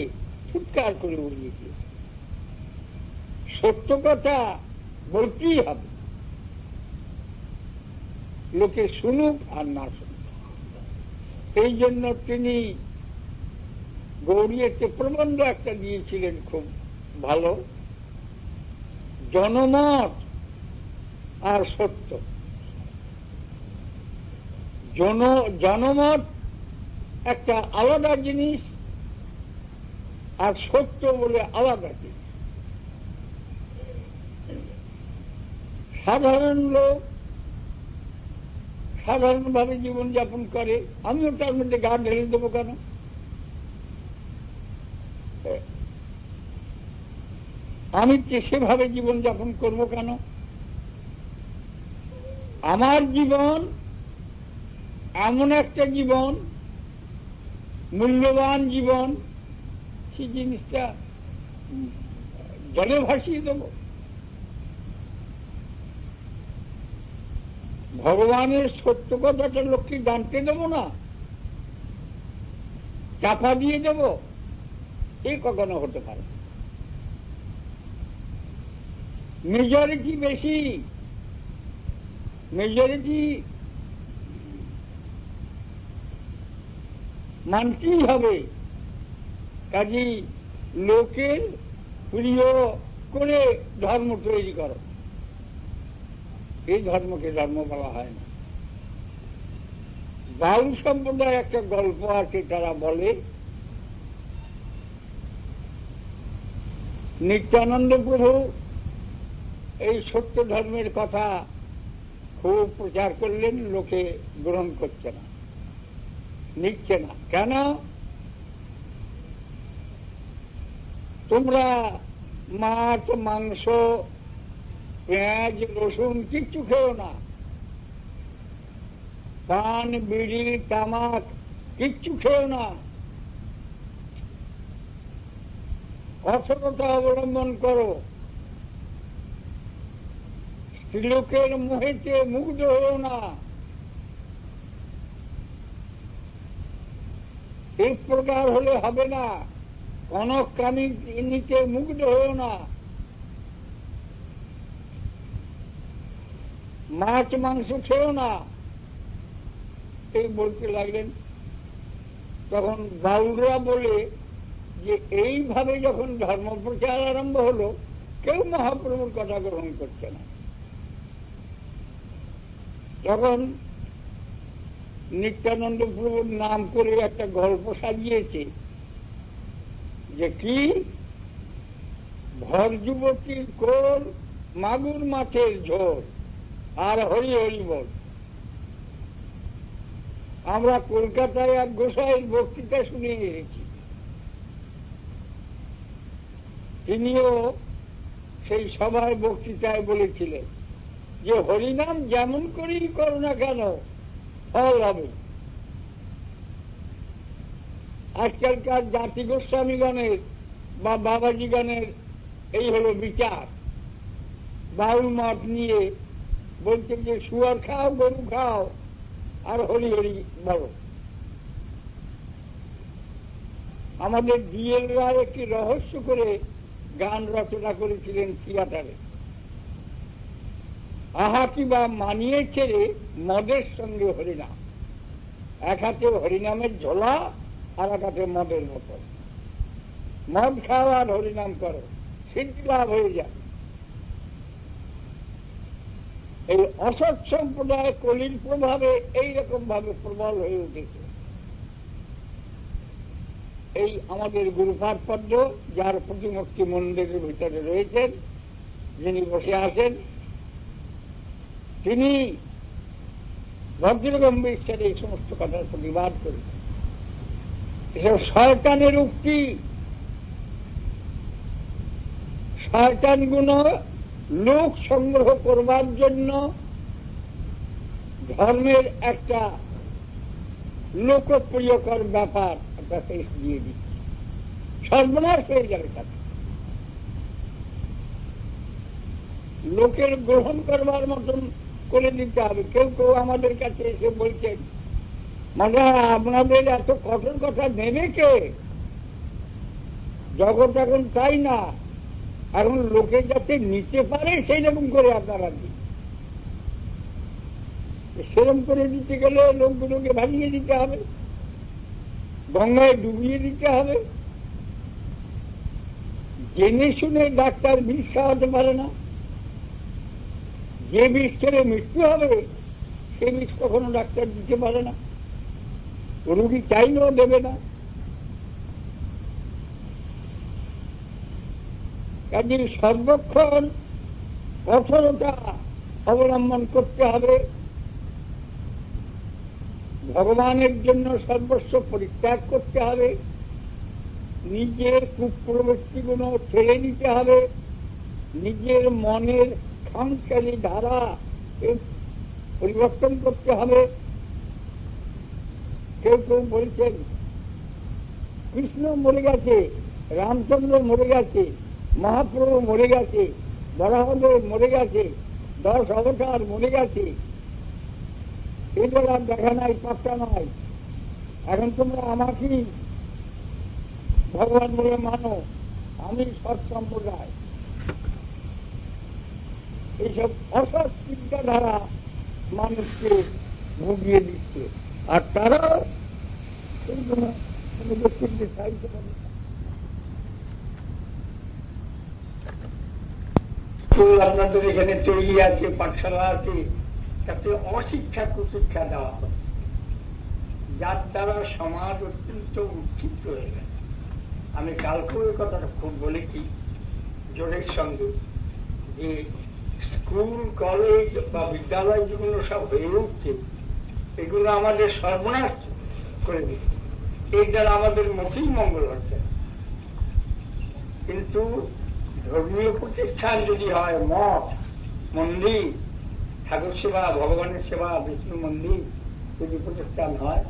Speaker 1: ফুৎকার করে উড়িয়ে দিয়েছে। সত্য কথা বলতেই হবে, লোকে শুনুক আর না শুনুক। এই জন্য তিনি গৌরীতে প্রবন্ধ একটা দিয়েছিলেন, খুব ভালো, জনমত আর সত্য। জনমত একটা আলাদা জিনিস, আর সত্য বলে আলাদা জিনিস। সাধারণ লোক সাধারণভাবে জীবনযাপন করে, আমিও তার মধ্যে গা ঢেলে দেবো কেন? আমি সেভাবে জীবনযাপন করব কেন? আমার জীবন এমন একটা জীবন, মূল্যবান জীবন, সেই জিনিসটা জলে ভাসিয়ে দেব? ভগবানের সত্য কথাটা লোককে জানতে দেব না, চাপা দিয়ে দেব? এই কখনো হতে পারে। মেজরিটি বেশি, মেজরিটি মানতেই হবে। কাজেই লোকের প্রিয় করে ধর্ম তৈরি করো, এই ধর্মকে ধর্ম বলা হয় না। বাউল সম্প্রদায় একটা গল্প আছে, তারা বলে নিত্যানন্দ প্রভু এই সত্য ধর্মের কথা খুব প্রচার করলেন, লোকে গ্রহণ করছে না, নিচ্ছে না। কেন? তোমরা মাছ মাংস পেঁয়াজ রসুন কিচ্ছু খেও না, পান বিড়ি তামাক কিচ্ছু খেও না, কঠোরতা অবলম্বন করো, স্ত্রীলোকের মোহেতে মুগ্ধ হও না, এই প্রকার হলে হবে না, কনক কামিনীতে মুগ্ধ হও না, মাছ মাংস খেও না, এই বলতে লাগলেন। তখন বাউলরা বলে যে এইভাবে যখন ধর্ম প্রচার আরম্ভ হলো, কেউ মহাপ্রভুর কথা গ্রহণ করছে না। তখন নিত্যানন্দ প্রভুর নাম করে একটা গল্প সাজিয়েছে, যে কি ভর যুবতীর কোল মাগুর মাছের ঝোল আর হরি হরি বল। আমরা কলকাতায় এক গোসাইয়ের বক্তৃতা শুনে এসেছি, তিনিও সেই সভায় বক্তৃতায় বলেছিলেন যে হরিনাম যেমন করেই করো না কেন ফল হবে। আজকালকার জাতি গোস্বামীগণের বা বাবাজিগণের এই হল বিচার, বাউল মত নিয়ে বলছে যে শুয়ার খাও, গরু খাও, আর হরি হরি বলো। আমাদের ডিএল রায় একটি রহস্য করে গান রচনা করেছিলেন থিয়েটারে, আহা কি বা মানিয়েছে রে মদের সঙ্গে হরিনাম। এক হাতে হরিনামের ঝোলা আর এক হাতে মদের বোতল, মদ খাও আর হরিনাম করো, সিদ্ধি লাভ হয়ে যায়। এই অসৎ সম্প্রদায় কলির প্রভাবে এইরকম ভাবে প্রবল হয়ে উঠেছে। এই আমাদের গুরুপাদ পদ্ম, যার প্রতিমূর্তি মন্দিরের ভিতরে রয়েছেন, যিনি বসে আছেন, তিনি ভদ্রগম্ভীর সাথে এই সমস্ত কথার প্রতিবাদ করেন। এসব শয়তানের উক্তি, শয়তানগুলো লোক সংগ্রহ করবার জন্য ধর্মের একটা লোকপ্রিয়কর ব্যাপার একটা শেষ দিয়ে দিচ্ছে। সর্বনাশ হয়ে যাবে তাতে। লোকের গ্রহণ করবার মতন করে দিতে হবে। কেউ কেউ আমাদের কাছে এসে বলছেন, মানে আপনাদের এত কঠোর কথা নেবে কে? জগৎ এখন তাই না, এখন লোকে যাতে নিতে পারে সেই রকম করে আপনারা দিন। সেরকম করে দিতে গেলে লোকগুলোকে ভাঙিয়ে দিতে হবে, গঙ্গায় ডুবিয়ে দিতে হবে। জেনে শুনে ডাক্তার বিষ খাওয়াতে পারে না। যে বিষ খেলে মৃত্যু হবে সে বিষ কখনো ডাক্তার দিতে পারে না, রোগী চাইলেও দেবে না। কাজে সর্বক্ষণ কঠোরতা অবলম্বন করতে হবে। ভগবানের জন্য সর্বস্ব পরিত্যাগ করতে হবে। নিজের কুপ্রবৃত্তিগুলো ছেড়ে দিতে হবে। নিজের মনের সংস্কারী ধারা পরিবর্তন করতে হবে। কেউ কেউ বলছেন কৃষ্ণ মরে গেছে, রামচন্দ্র মরে গেছে, মহাপ্রভু মরে গেছে, বরাহদেব মরে গেছে, 10 অবতার মরে গেছে, এদের আর দেখা নাই, পাত্তা নাই। এখন তোমরা আমাকেই ভগবান বলে মানো, আমি সৎ সম্প্রদায়। এইসব অসৎ চিন্তাধারা মানুষকে ভুগিয়ে দিচ্ছে, আর তারাও সাহিত্য করে। আপনাদের এখানে তৈরি আছে, পাঠশালা আছে, তাতে অশিক্ষা কুশিক্ষা দেওয়া হচ্ছে, যার দ্বারা সমাজ অত্যন্ত উচ্ছিষ্ট হয়ে গেছে। আমি কালকেও এই কথাটা খুব বলেছি জোরের সঙ্গে, যে স্কুল কলেজ বা বিদ্যালয় যেগুলো সব হয়ে উঠছে, এগুলো আমাদের সর্বনাশ করে দিচ্ছে। এর দ্বারা আমাদের মোটেই মঙ্গল হচ্ছে। কিন্তু ধর্মীয় প্রতিষ্ঠান যদি হয়, মঠ মন্দির, ঠাকুর সেবা, ভগবানের সেবা, বিষ্ণু মন্দির যদি প্রতিষ্ঠান হয়,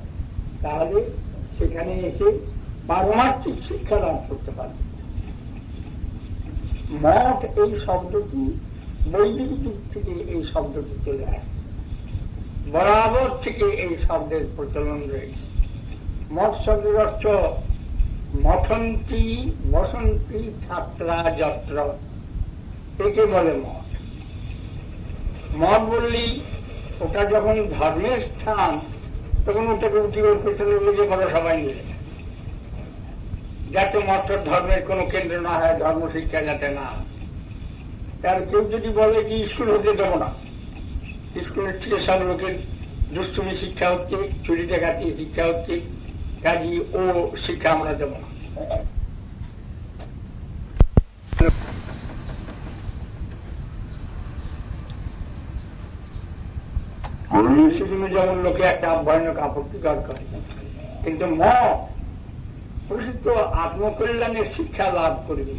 Speaker 1: তাহলে সেখানে এসে পারমার্থিক শিক্ষা লাভ করতে পারবে। মঠ এই শব্দটি বৈদিক যুগ থেকে এই শব্দটি চলে আসে, বরাবর থেকে এই শব্দের প্রচলন রয়েছে। মঠ শব্দের অর্থ মঠন্তি বসন্তি ছাত্রা যত্র, একে বলে মঠ। মঠ বললেই ওটা যখন ধর্মের স্থান, তখন ওটাকে উঠিবার পেছনে লেগে বলে সবাই মিলে, যাতে মঠ ধর্মের কোন কেন্দ্র না হয়, ধর্ম শিক্ষা যাতে না। তার কেউ যদি বলে যে স্কুল হতে দেব না, স্কুলের থেকে সব লোকের দুষ্টুমি শিক্ষা হচ্ছে, চুরি ডাকাতি শিক্ষা হচ্ছে, কাজী ও শিক্ষা আমরা দেব না। সেজন্য যেমন লোকে একটা ভয়ানক আপত্তিকর করে, কিন্তু মঠ প্রসিদ্ধ আত্মকল্যাণের শিক্ষা লাভ করবে।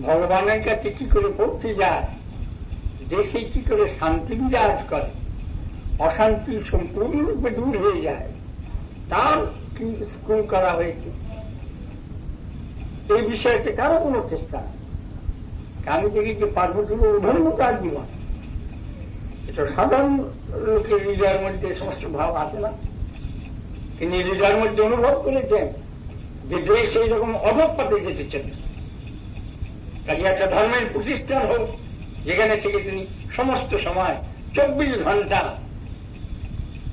Speaker 1: ভগবানের কাছে কি করে পৌঁছে যায়, দেশে কি করে শান্তি বিরাজ করে, অশান্তি সম্পূর্ণরূপে দূর হয়ে যায়, তার কি স্কুল করা হয়েছে। এই বিষয়তে কারো কোনো চেষ্টা নেই। আমি দেখি যে পার্বতী ধর্ম তার জীবন, এটা সাধারণ লোকের হৃদয়ের মধ্যে সমস্ত ভাব আসে না। তিনি হৃদয়ের মধ্যে অনুভব করেছেন যে দেশ এইরকম অধঃপথে যেতে চলেছে। কাজে একটা ধর্মের প্রতিষ্ঠান হোক, যেখানে থেকে তিনি সমস্ত সময় 24 ঘন্টা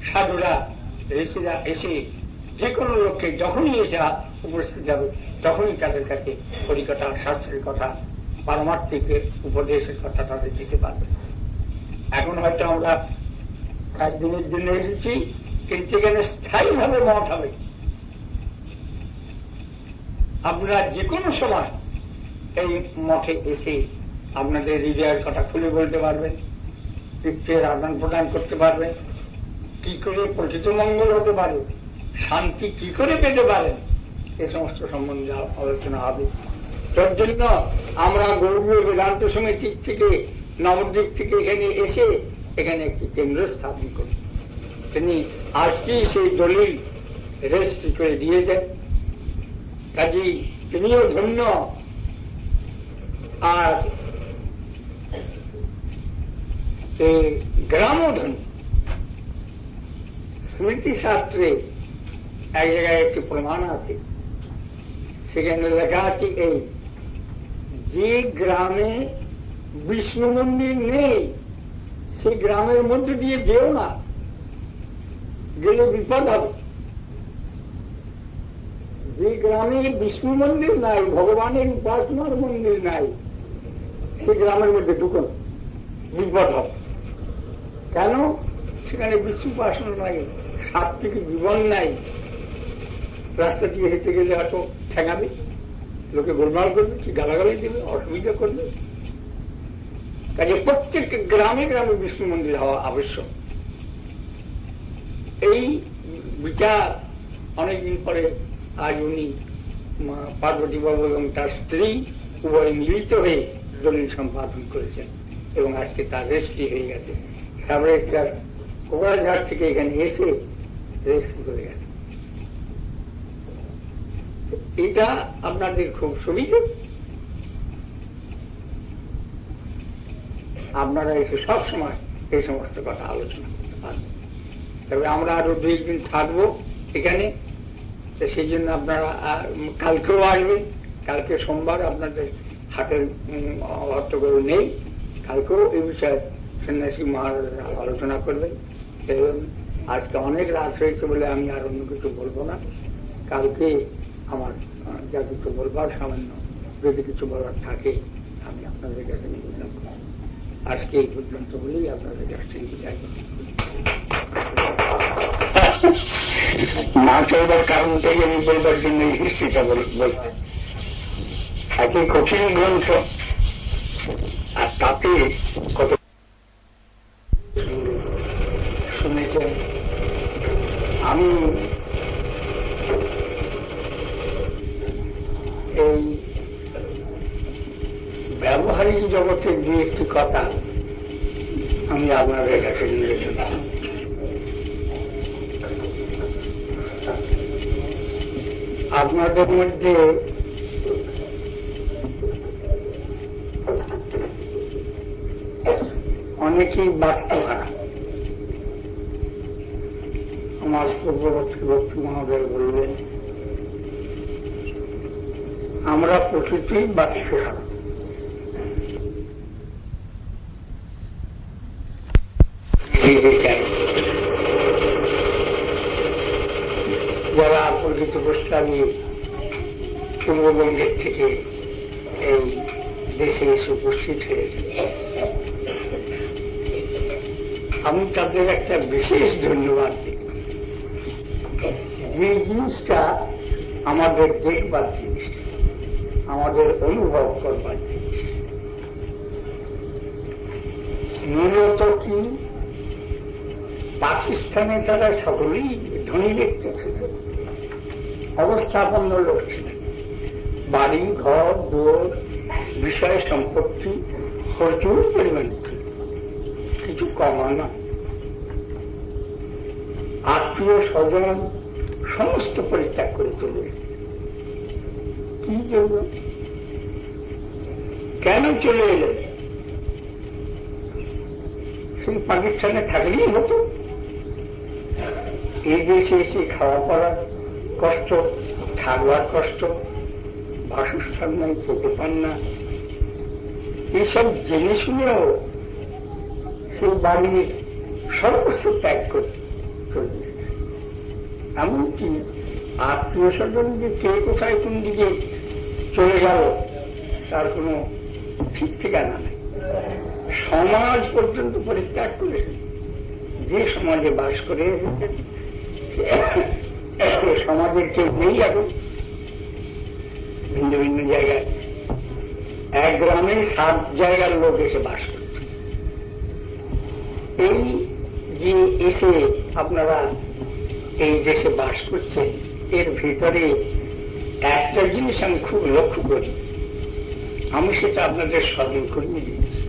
Speaker 1: সাধুরা ঋষিরা এসে যে কোনো লোককে যখনই এসে উপস্থিত হবে, তখনই তাদের কাছে হরিকথা, শাস্ত্রের কথা, পারমার্থিক উপদেশের কথা তাদের দিতে পারবে। এখন হয়তো আমরা একদিনের জন্য এসেছি, কিন্তু এখানে স্থায়ীভাবে মঠ হবে। আপনারা যে কোনো সময় এই মঠে এসে আপনাদের হৃদয়ের কথা খুলে বলতে পারবেন, চিত্তের আদান প্রদান করতে পারবেন, কি করে প্রকৃত মঙ্গল হতে পারে, শান্তি কি করে পেতে পারেন, এ সমস্ত সম্বন্ধে আলোচনা হবে। তার জন্য আমরা গৌড়ীয় বেদান্ত সমিতি থেকে নবদ্বীপ থেকে এখানে এসে এখানে একটি কেন্দ্র স্থাপন করি। তিনি আজকেই সেই দলিল রেজিস্ট্রি করে দিয়েছেন, কাজেই তিনিও ধন্য। আর এই গ্রামও ধন্য। স্মৃতিশাস্ত্রে এক জায়গায় একটি প্রমাণ আছে, সেখানে লেখা আছে এই যে গ্রামে বিষ্ণু মন্দির নেই সেই গ্রামের মধ্যে দিয়ে যেও না, গেলে বিপদ হবে। যে গ্রামে বিষ্ণু মন্দির নাই, ভগবানের উপাসনার মন্দির নাই, সে গ্রামের মধ্যে ঢুকো, বিপদ হবে। কেন? সেখানে বিষ্ণু উপাসনা নাই, সাত্বিক জীবন নাই। রাস্তা দিয়ে হেঁটে গেলে হয়তো ঠেঙাবে, লোকে গোলমাল করবে, কি গালাগালি দেবে, অসুবিধা করবে। কাজে প্রত্যেক গ্রামে গ্রামে বিষ্ণু মন্দির হওয়া আবশ্যক। এই বিচার অনেকদিন পরে আজ উনি পার্বতী বাবু এবং তার স্ত্রী উভয় মিলিত হয়ে দলিল সম্পাদন করেছেন এবং আজকে তার রেজিস্ট্রি হয়ে গেছে। সাব রেজিস্ট্রার কোকরাঝাড় থেকে এখানে এসে রেজিস্ট্রি করে গেছে। এটা আপনাদের খুব সুবিধা, আপনারা এসে সবসময় এই সমস্ত কথা আলোচনা করতে পারবেন। তবে আমরা আরো 2 দিন থাকবো এখানে, সেই জন্য আপনারা কালকেও আসবেন। কালকে সোমবার, আপনাদের হাটের হট্টগোল নেই। কালকেও এই বিষয়ে সন্ন্যাসী মহারাজরা আলোচনা করবেন। এবং আজকে অনেক রাত হয়েছে বলে আমি আর অন্য কিছু বলবো না। কালকে আমার যা কিছু বলবার সামান্য যদি কিছু বলার থাকে আমি আপনাদের কাছে নিবেদন করব। আজকে এই পর্যন্ত বলেই আপনাদের কাছ থেকে বিদায় করব। না চলবার কারণটাই আমি বলবার জন্য এই হিস্ট্রিটা বলতে। একে কঠিন গ্রন্থ, আর তাতে কত শুনেছেন। আমি এই ব্যবহারিক জগতের 2-1টি কথা আমি আপনাদের কাছে নিবেদন। আপনাদের মধ্যে অনেকেই বাস্তবহারা। আমার পূর্ববর্তী বক্তৃ মহোদয় বললেন আমরা প্রকৃতির বাক্যহারা। যারা প্রকৃত প্রস্তাবে পূর্ববঙ্গের থেকে এই দেশে এসে উপস্থিত হয়েছে, আমি তাদের একটা বিশেষ ধন্যবাদ দিই। যে জিনিসটা আমাদের দেখবার জিনিস, আমাদের অনুভব করবার জিনিস, মূলত কি পাকিস্তানে তারা সকলেই ধনী ব্যক্তি ছিল, অবস্থাপন্ন লোক ছিলেন, বাড়ি ঘর দৌড় বিষয় সম্পত্তি প্রচুর পরিমাণে ছিল, কিছু কমা না। আত্মীয় স্বজন সমস্ত পরিত্যাগ করে চলে এসেছে। কি জন্য, কেন চলে এলো? সেই পাকিস্তানে থাকলেই হতো। এই দেশে এসে খাওয়া পড়ার কষ্ট, থাকবার কষ্ট, বাসস্থান নাই, খেতে পান না, এইসব জেনে শুনেও সেই বাড়ির সর্বস্ব ত্যাগ করে চলে গেছে। এমনকি আত্মীয় স্বজন যে কে কোথায় কোন দিকে চলে গেল তার কোন ঠিক ঠিকানা নেই। সমাজ পর্যন্ত পরিত্যাগ করেছে। যে সমাজে বাস করে এসেছে সমাজের কেউ নেই এখন। ভিন্ন ভিন্ন জায়গায়, এক গ্রামে 7 জায়গার লোক এসে বাস করছে। এই যে এসে আপনারা এই দেশে বাস করছে, এর ভিতরে একটা জিনিস আমি খুব লক্ষ্য করি, আমি সেটা আপনাদের স্মরণ করিয়ে দিচ্ছি।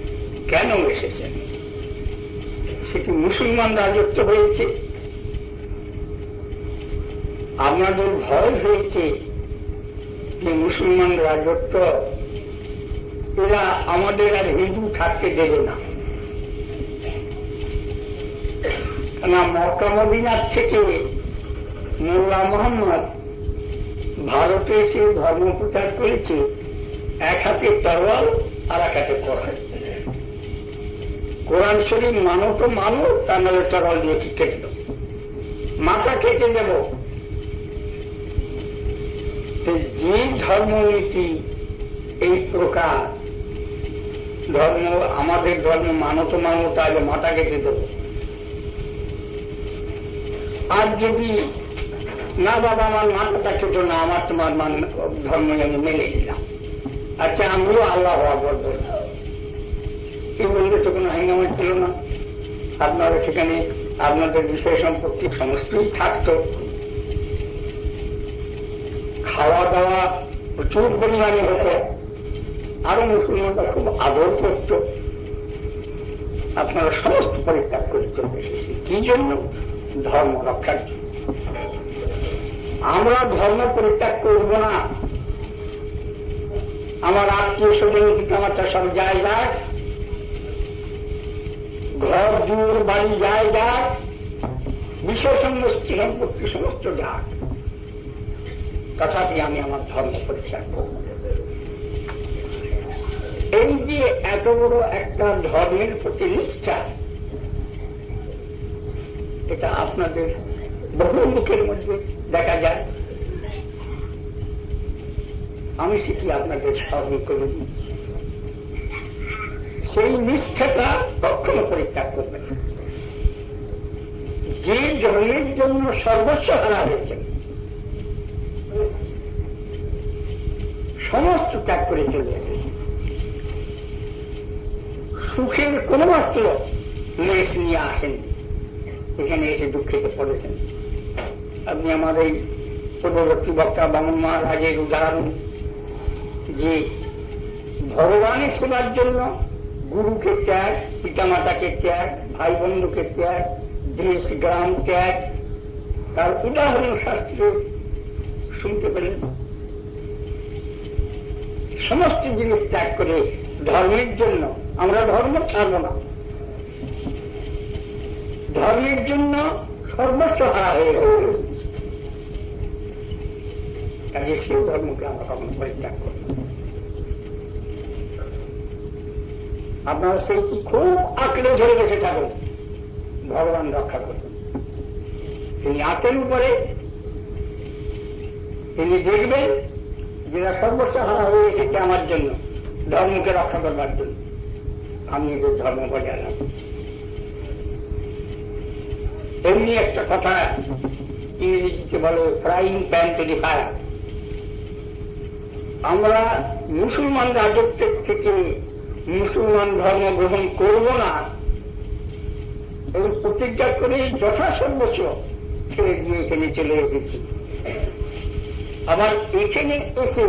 Speaker 1: কেন এসেছেন? সেটি মুসলমান রাজত্ব হয়েছে, আপনাদের ভয় হয়েছে যে মুসলমান রাজত্ব এরা আমাদের আর হিন্দু থাকতে দেবে না, কেন মক্কা মদিনার থেকে মোল্লা মোহাম্মদ ভারতে এসে ধর্ম প্রচার করেছে, এক হাতে তরোয়াল আর এক হাতে কোরআন। কোরআন শরীফ মানো তো মানো, তার নাহলে তরোয়াল দিয়ে কেটে দেব, মাথা কেটে দেব। যে ধর্মনীতি এই প্রকার, ধর্ম আমাদের ধর্ম মানো তো মানো, তাহলে মাথা কেটে দেব। আর যদি না বাবা আমার মাথাটা কেটো না, আমার তোমার ধর্ম আমি মেনে নিলাম, আচ্ছা আমিও আল্লাহ আকবার বলব, এই বললে তো কোনো হাঙ্গামা ছিল না। আপনারা সেখানে আপনাদের বিষয় সম্পত্তি সমস্তই থাকত, খাওয়া দাওয়া প্রচুর পরিমাণে হতো, আরো মুসলমানরা খুব আদর করত। আপনারা সমস্ত পরিত্যাগ করে চলে এসেছে কি জন্য? ধর্ম রক্ষার জন্য। আমরা ধর্ম পরিত্যাগ করব না, আমার আত্মীয় স্বজন পিতামাতা সব যায় যাক, ঘর দুয়ার বাড়ি যায় যাক, বিষয় সমস্ত সম্পত্তি সমস্ত যাক, তথাপি আমি আমার ধর্ম পরিত্যাগ করব। এই যে এত বড় একটা ধর্মের প্রতি নিষ্ঠা, এটা আপনাদের বহু লোকের মধ্যে দেখা যায়। আমি সেটি আপনাদের স্মরণ করে দিই, সেই নিষ্ঠাটা কখনো পরিত্যাগ করবেন। যে ধর্মের জন্য সর্বস্ব হারা হয়েছে, সমস্ত ত্যাগ করে চলে এসেছে, সুখের কোন মাত্র লেশ নিয়ে আসেন, এখানে এসে দুঃখিত পড়েছেন। আপনি আমাদের পূর্ববর্তী বক্তা বামন মহারাজের উদাহরণ, যে ভগবানের সেবার জন্য গুরুকে ত্যাগ, পিতামাতাকে ত্যাগ, ভাই বন্ধুকে ত্যাগ, দেশ গ্রাম ত্যাগ, তার উদাহরণ শাস্ত্রে শুনতে পেলেন। সমস্ত জিনিস ত্যাগ করে ধর্মের জন্য, আমরা ধর্ম ছাড়ব না, ধর্মের জন্য সর্বস্ব হারা হয়ে গেছে, কাজে সেই ধর্মকে আমরা কখনো পরিত্যাগ করব। আপনারা সেই কি খুব আঁকড়ে ধরে বসে থাকুন, ভগবান রক্ষা করবেন। তিনি আছেন উপরে, তিনি দেখবেন যেটা সর্বস্ব হারা হয়ে এসেছে আমার জন্য, ধর্মকে রক্ষা করবার জন্য, আমি এদের ধর্ম বজায় রাখব। এমনি একটা কথা ইংরেজিতে বলে frying pan to the fire. আমরা মুসলমান রাজত্বের থেকে মুসলমান ধর্ম গ্রহণ করব না, এই প্রতিজ্ঞা করে যথাসর্বস্ব ছেড়ে দিয়ে এখানে চলে এসেছি। আবার এখানে এসে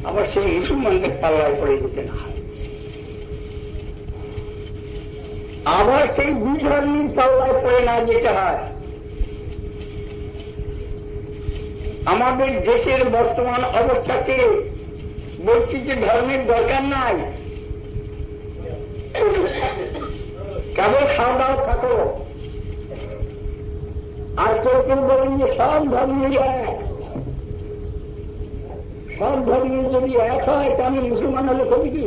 Speaker 1: আবার সেই মুসলমানদের পাল্লায় পড়ে যেতে না হয়, আবার সেই বিধর্মীর পাল্লায় পড়ে না যেতে হয়। আমাদের দেশের বর্তমান অবস্থাকে বলছি যে ধর্মের দরকার নাই, কেবল সাবধান থাকো। আর কেউ কেউ বলেন যে সব ধর্মের এক, সব ধর্মের যদি এক হয় তা আমি মুসলমান হলে কবি কি?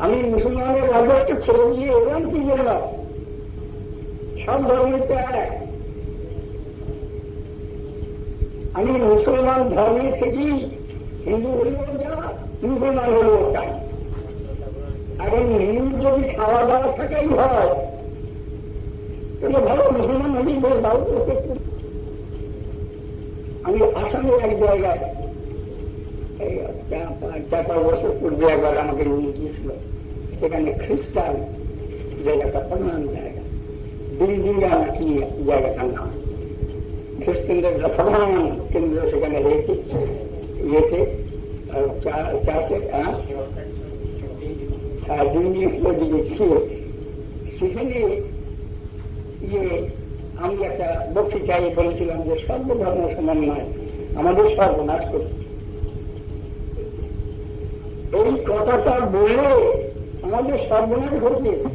Speaker 1: আমি মুসলমানের রাজত্ব ছেড়ে দিয়ে এলাম কি জন্য? সব ধর্মের তো এক। আমি মুসলমান ধর্মে থেকেই হিন্দু হলেও যা, মুসলমান হলেও তাই। এখন হিন্দু যদি খাওয়া দাওয়া থাকাই হয় তাহলে ভালো, মুসলমান হলেই বলে দাও। আমি আসামের এক জায়গায় 4-5 বছর পূর্বে একবার আমাকে নিয়ে গিয়েছিল। সেখানে খ্রিস্টান জায়গাটা প্রধান জায়গা, দিল্লিয়া নাকি জায়গাটার নাম, খ্রিস্টানদের প্রধান কেন্দ্র সেখানে রয়েছে। ইয়েতে চার্চের দিল্লি ছিল। সেখানে আমি একটা বক্তৃতায় বলেছিলাম যে সর্বধর্ম সমন্বয় আমাদের সর্বনাশ করে। এই কথাটা বলে আমাদের সর্বনাশ ঘটিয়েছে।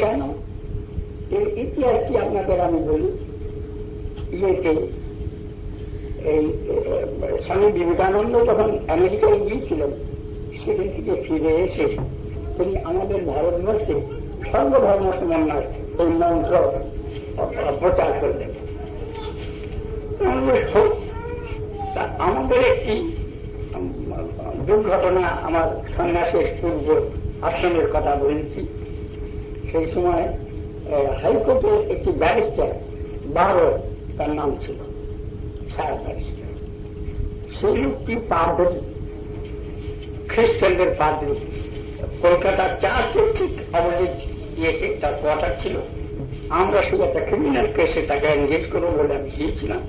Speaker 1: কেন? এর ইতিহাসটি আপনাদের আমি বলি। এই স্বামী বিবেকানন্দ যখন আমেরিকায় গিয়েছিলেন, সেখান থেকে ফিরে এসে তিনি আমাদের ভারতবর্ষে সর্বধর্ম সমন্বয় এই মন্ত্র প্রচার করলেন। আমাদের একটি দুর্ঘটনা, আমার সন্ন্যাসের পূর্ব আশ্রমের কথা বলেছি। সেই সময় হাইকোর্টের একটি ব্যারিস্টার, তার নাম ছিল, স্যার ব্যারিস্টার। সেই লোকটি পাদ্রী, খ্রিস্টানদের পাদ্রী, কলকাতার চার্চের ঠিক অপোজিট ইয়েতে তার কোয়ার্টার ছিল। আমরা শুধু একটা ক্রিমিনাল কেসে তাকে এনগেজ করবো বলে আমি গিয়েছিলাম।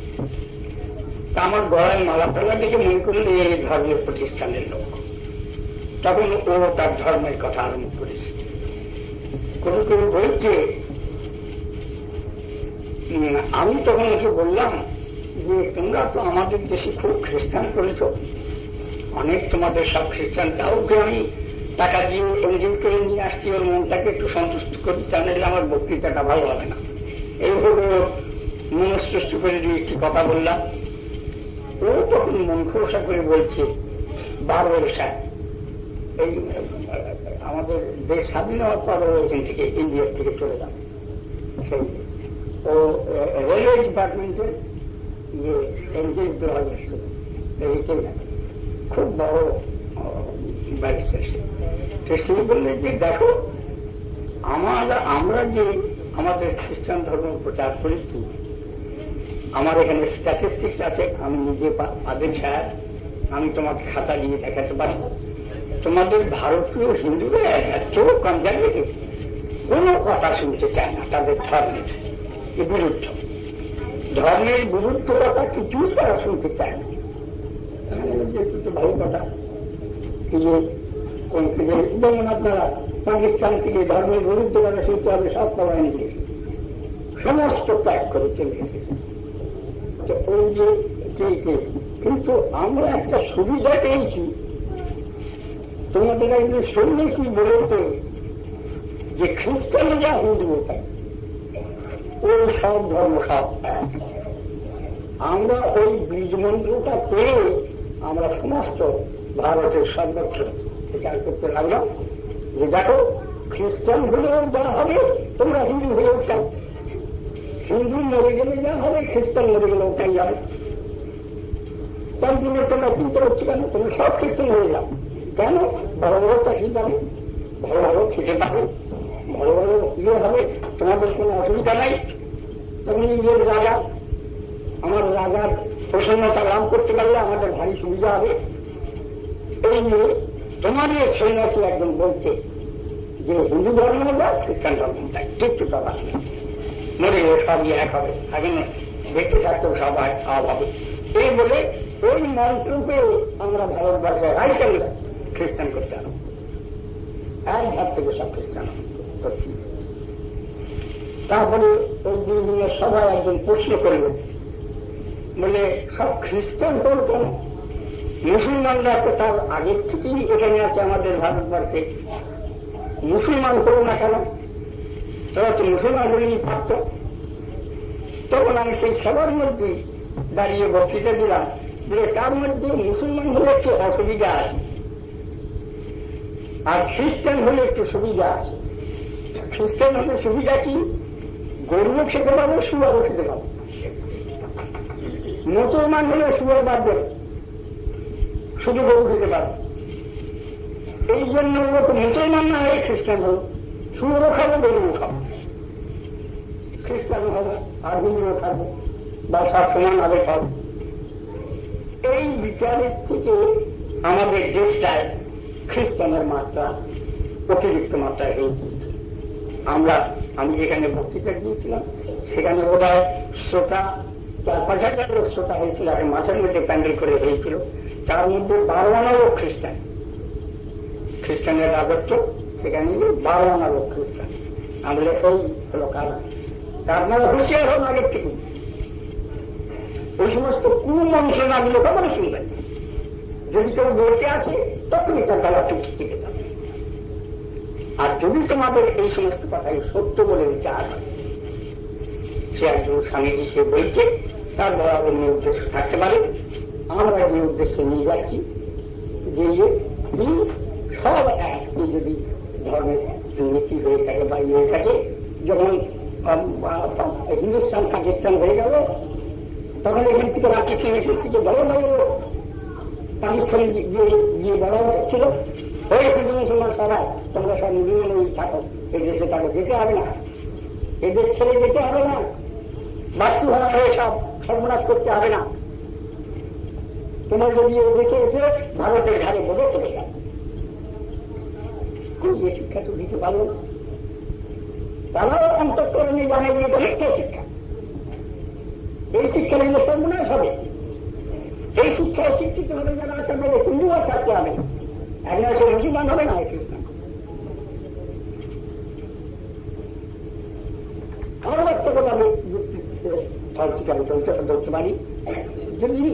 Speaker 1: তা আমার গলায় মালা টালা দেখে মনে করলে এই ধর্মের প্রতিষ্ঠানের লোক। তখন ও তার ধর্মের কথা আরম্ভ করেছে। কোনো কেউ বলছে, আমি তখন ওকে বললাম যে তোমরা তো আমাদের দেশে খুব খ্রিস্টান করেছ, অনেক তোমাদের সব খ্রিস্টান, তাও ওকে আমি টাকা দিয়ে এনগেজ করে নিয়ে আসছি, ওর মনটাকে একটু সন্তুষ্ট করি, তা নাহলে আমার বক্তৃতাটা ভালো হবে না। এইভাবে মনস্তুষ্ট করে দিয়ে একটি কথা বললাম। ও তখন মন খোসা করে বলছে, 12 সাল এই আমাদের দেশ স্বাধীন হওয়ার পর এখান থেকে ইন্ডিয়ার থেকে চলে যাবে। সেই ও রেলওয়ে ডিপার্টমেন্টের এনগেজ দেওয়া যাচ্ছে, খুব বড় ব্যারিস্টার। তো সে বললে যে দেখো, আমরা যে আমাদের খ্রিস্টান ধর্ম প্রচার করেছি, আমার এখানে স্ট্যাটিস্টিক্স আছে, আমি নিজে আদেশ সাহেব, আমি তোমাকে খাতা দিয়ে দেখাতে পারি। তোমাদের ভারতীয় হিন্দুরা এত কনজারভেটিভ, কোনো কথা শুনতে চায় না তাদের ধর্মের বিরুদ্ধ। ধর্মের বিরুদ্ধ কথা কিছুই তারা শুনতে চায় না। ভালো কথা যেমন আপনারা পাকিস্তান থেকে ধর্মের বিরুদ্ধ কথা শুনতে হবে, সব পাওয়ায় নিয়ে সমস্ত ত্যাগ করে চলে এসেছে। ওই যে কিন্তু আমরা একটা সুবিধা পেয়েছি, তোমাদের একজন সন্ন্যাসী বলেছে যে খ্রিস্টানরা হিন্দু তাই ওই সব ধর্ম সব। আমরা ওই বীজ মন্ত্রটা পেয়ে আমরা সমস্ত ভারতের সর্বত্র প্রচার করতে লাগলাম যে দেখো, খ্রিস্টান হলেও যা হবে তোমরা হিন্দু হয়েও চাও, হিন্দু মরে গেলে যা হবে খ্রিস্টান মরে গেলেও তাই যাবে। তার জন্য তোমরা চিন্তা হচ্ছে কেন? তোমরা সব খ্রিস্টান হয়ে যাও। কেন? বড় বড় চাকরি পাবে, ভালো ভালো খেতে পাবে, ভালো ভালো ইয়ে হবে, তোমাদের কোনো অসুবিধা নাই। তুমি নিজের রাজা, আমার রাজার প্রসন্নতা লাভ করতে পারলে আমাদের ভারী সুবিধা হবে। এই নিয়ে তোমাদের সন্ন্যাসী একজন বলছে যে হিন্দু ধর্ম বা খ্রিস্টান ধর্ম তাই একটু কথা মরে গেলে সবই এক হবে, আগে বেঁচে থাকতেও সবাই আওয়াজ হবে। এই বলে ওই মন্ত্রকে আমরা ভারতবর্ষে রাইটাল খ্রিস্টান করতে আনো, এক ভাব থেকে সব খ্রিস্টান। তারপরে ওই দিনের সবাই একজন প্রশ্ন করল, বলে সব খ্রিস্টান হল কেন? মুসলমানরা তো তার আগের থেকেই এখানে আছে আমাদের ভারতবর্ষে, মুসলমান হল না কেন? তারা তো মুসলমান হলেই পারত। তখন আমি সেই সবার মধ্যে দাঁড়িয়ে বক্তৃতা দিলাম যে তার মধ্যে মুসলমান হলে একটু অসুবিধা আছে, আর খ্রিস্টান হলে একটু সুবিধা আছে। খ্রিস্টান হলে সুবিধা কি? গরুও খেতে পাবো, শুয়ারও খেতে পাবো। মুসলমান হলে শুয়ার বাদ দেবে, শুধু গরু খেতে পারবে। এই জন্য লোক মুসলমান না হয়ে খ্রিস্টান হল, শুয়ারও খাবো, গরুও খাবো, খ্রিস্টানও হবে আর হিন্দুও খাবো, বা সব সমান আগে খাবো। এই বিচারের থেকে আমাদের দেশটায় খ্রিস্টানের মাত্রা অতিরিক্ত মাত্রায় হয়ে গিয়েছে। আমি যেখানে বক্তৃতা দিয়েছিলাম সেখানে বোধহয় শ্রোতা 4-5 হাজার লোক শ্রোতা হয়েছিল, আর মাঝের মধ্যে প্যান্ডেল করে হয়েছিল। তার মধ্যে 12 আনা লোক খ্রিস্টানের রাজত্ব, সেখানে 12 আনা লোক খ্রিস্টান। আমরা এই হল কারণ। তার মানে হুঁশিয়ার হন আগের থেকে। ওই সমস্ত কুমন্ত্রণাগুলো কখনো শুনবেন। যদি কেউ বলতে আসে তখনই তার গলা টুকি চেপে যাবে। আর যদি তোমাদের এই সমস্ত কথাই সত্য বলে বিচার হয়, সে একজন স্বামীজি সে বলছে, তার বড় অন্য উদ্দেশ্য থাকতে পারে। আমরা যে উদ্দেশ্যে নিয়ে যাচ্ছি যে সব এক যদি ধর্মের নীতি হয়ে থাকে বা ইয়ে থাকে, যখন হিন্দুস্তান পাকিস্তান হয়ে গেল তখন এখান থেকে পাকিস্তান থেকে বড় বড় পাকিস্তান যে বড় ছিল ওই হিন্দু মুসলমান সবাই তোমরা সব নির্মূল থাকো, এই দেশে তাকে যেতে হবে না, এদের ছেড়ে যেতে হবে না, বাস্তু হয়ে সব সর্বনাশ করতে হবে না। তোমার যদি এই দেশে এসে ভারতের ঘাড়ে বোঝে চলে যাবে। এই শিক্ষা তো দিতে পারল না। তারাও অন্তঃকরণে জানাই দিয়ে মিথ্যা শিক্ষা। এই শিক্ষা নিলে সর্বনাশ হবে। এই শিক্ষায় শিক্ষিত হবে যারা তাদের হিন্দুও থাকতে হবে না, একজন সে মুসলমান হবে না। খ্রিস্টান আরো একটা কথা আমি আমি ধরতে পারি, যদি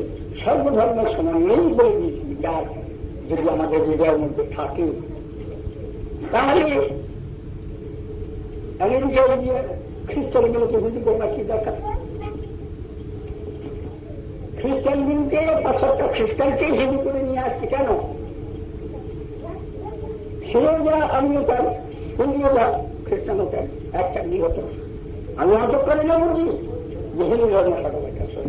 Speaker 1: সর্বধর্মের সমন্বয় বলে বিচার যদি আমাদের হৃদয়ের মধ্যে থাকে, তাহলে আমেরিকায় গিয়ে খ্রিস্টানগুলোকে হিন্দু করবার কি দরকার? খ্রিস্টানগুলোকে 5-7টা খ্রিস্টানকে হিন্দু করে নিয়ে আসছে কেন? সেও যা আমিও তার, হিন্দুও যা খ্রিস্টানও তার, একটা নিহত। আমি অন্তর করে না বুঝি যে হিন্দু ধর্ম সকলের কাছে,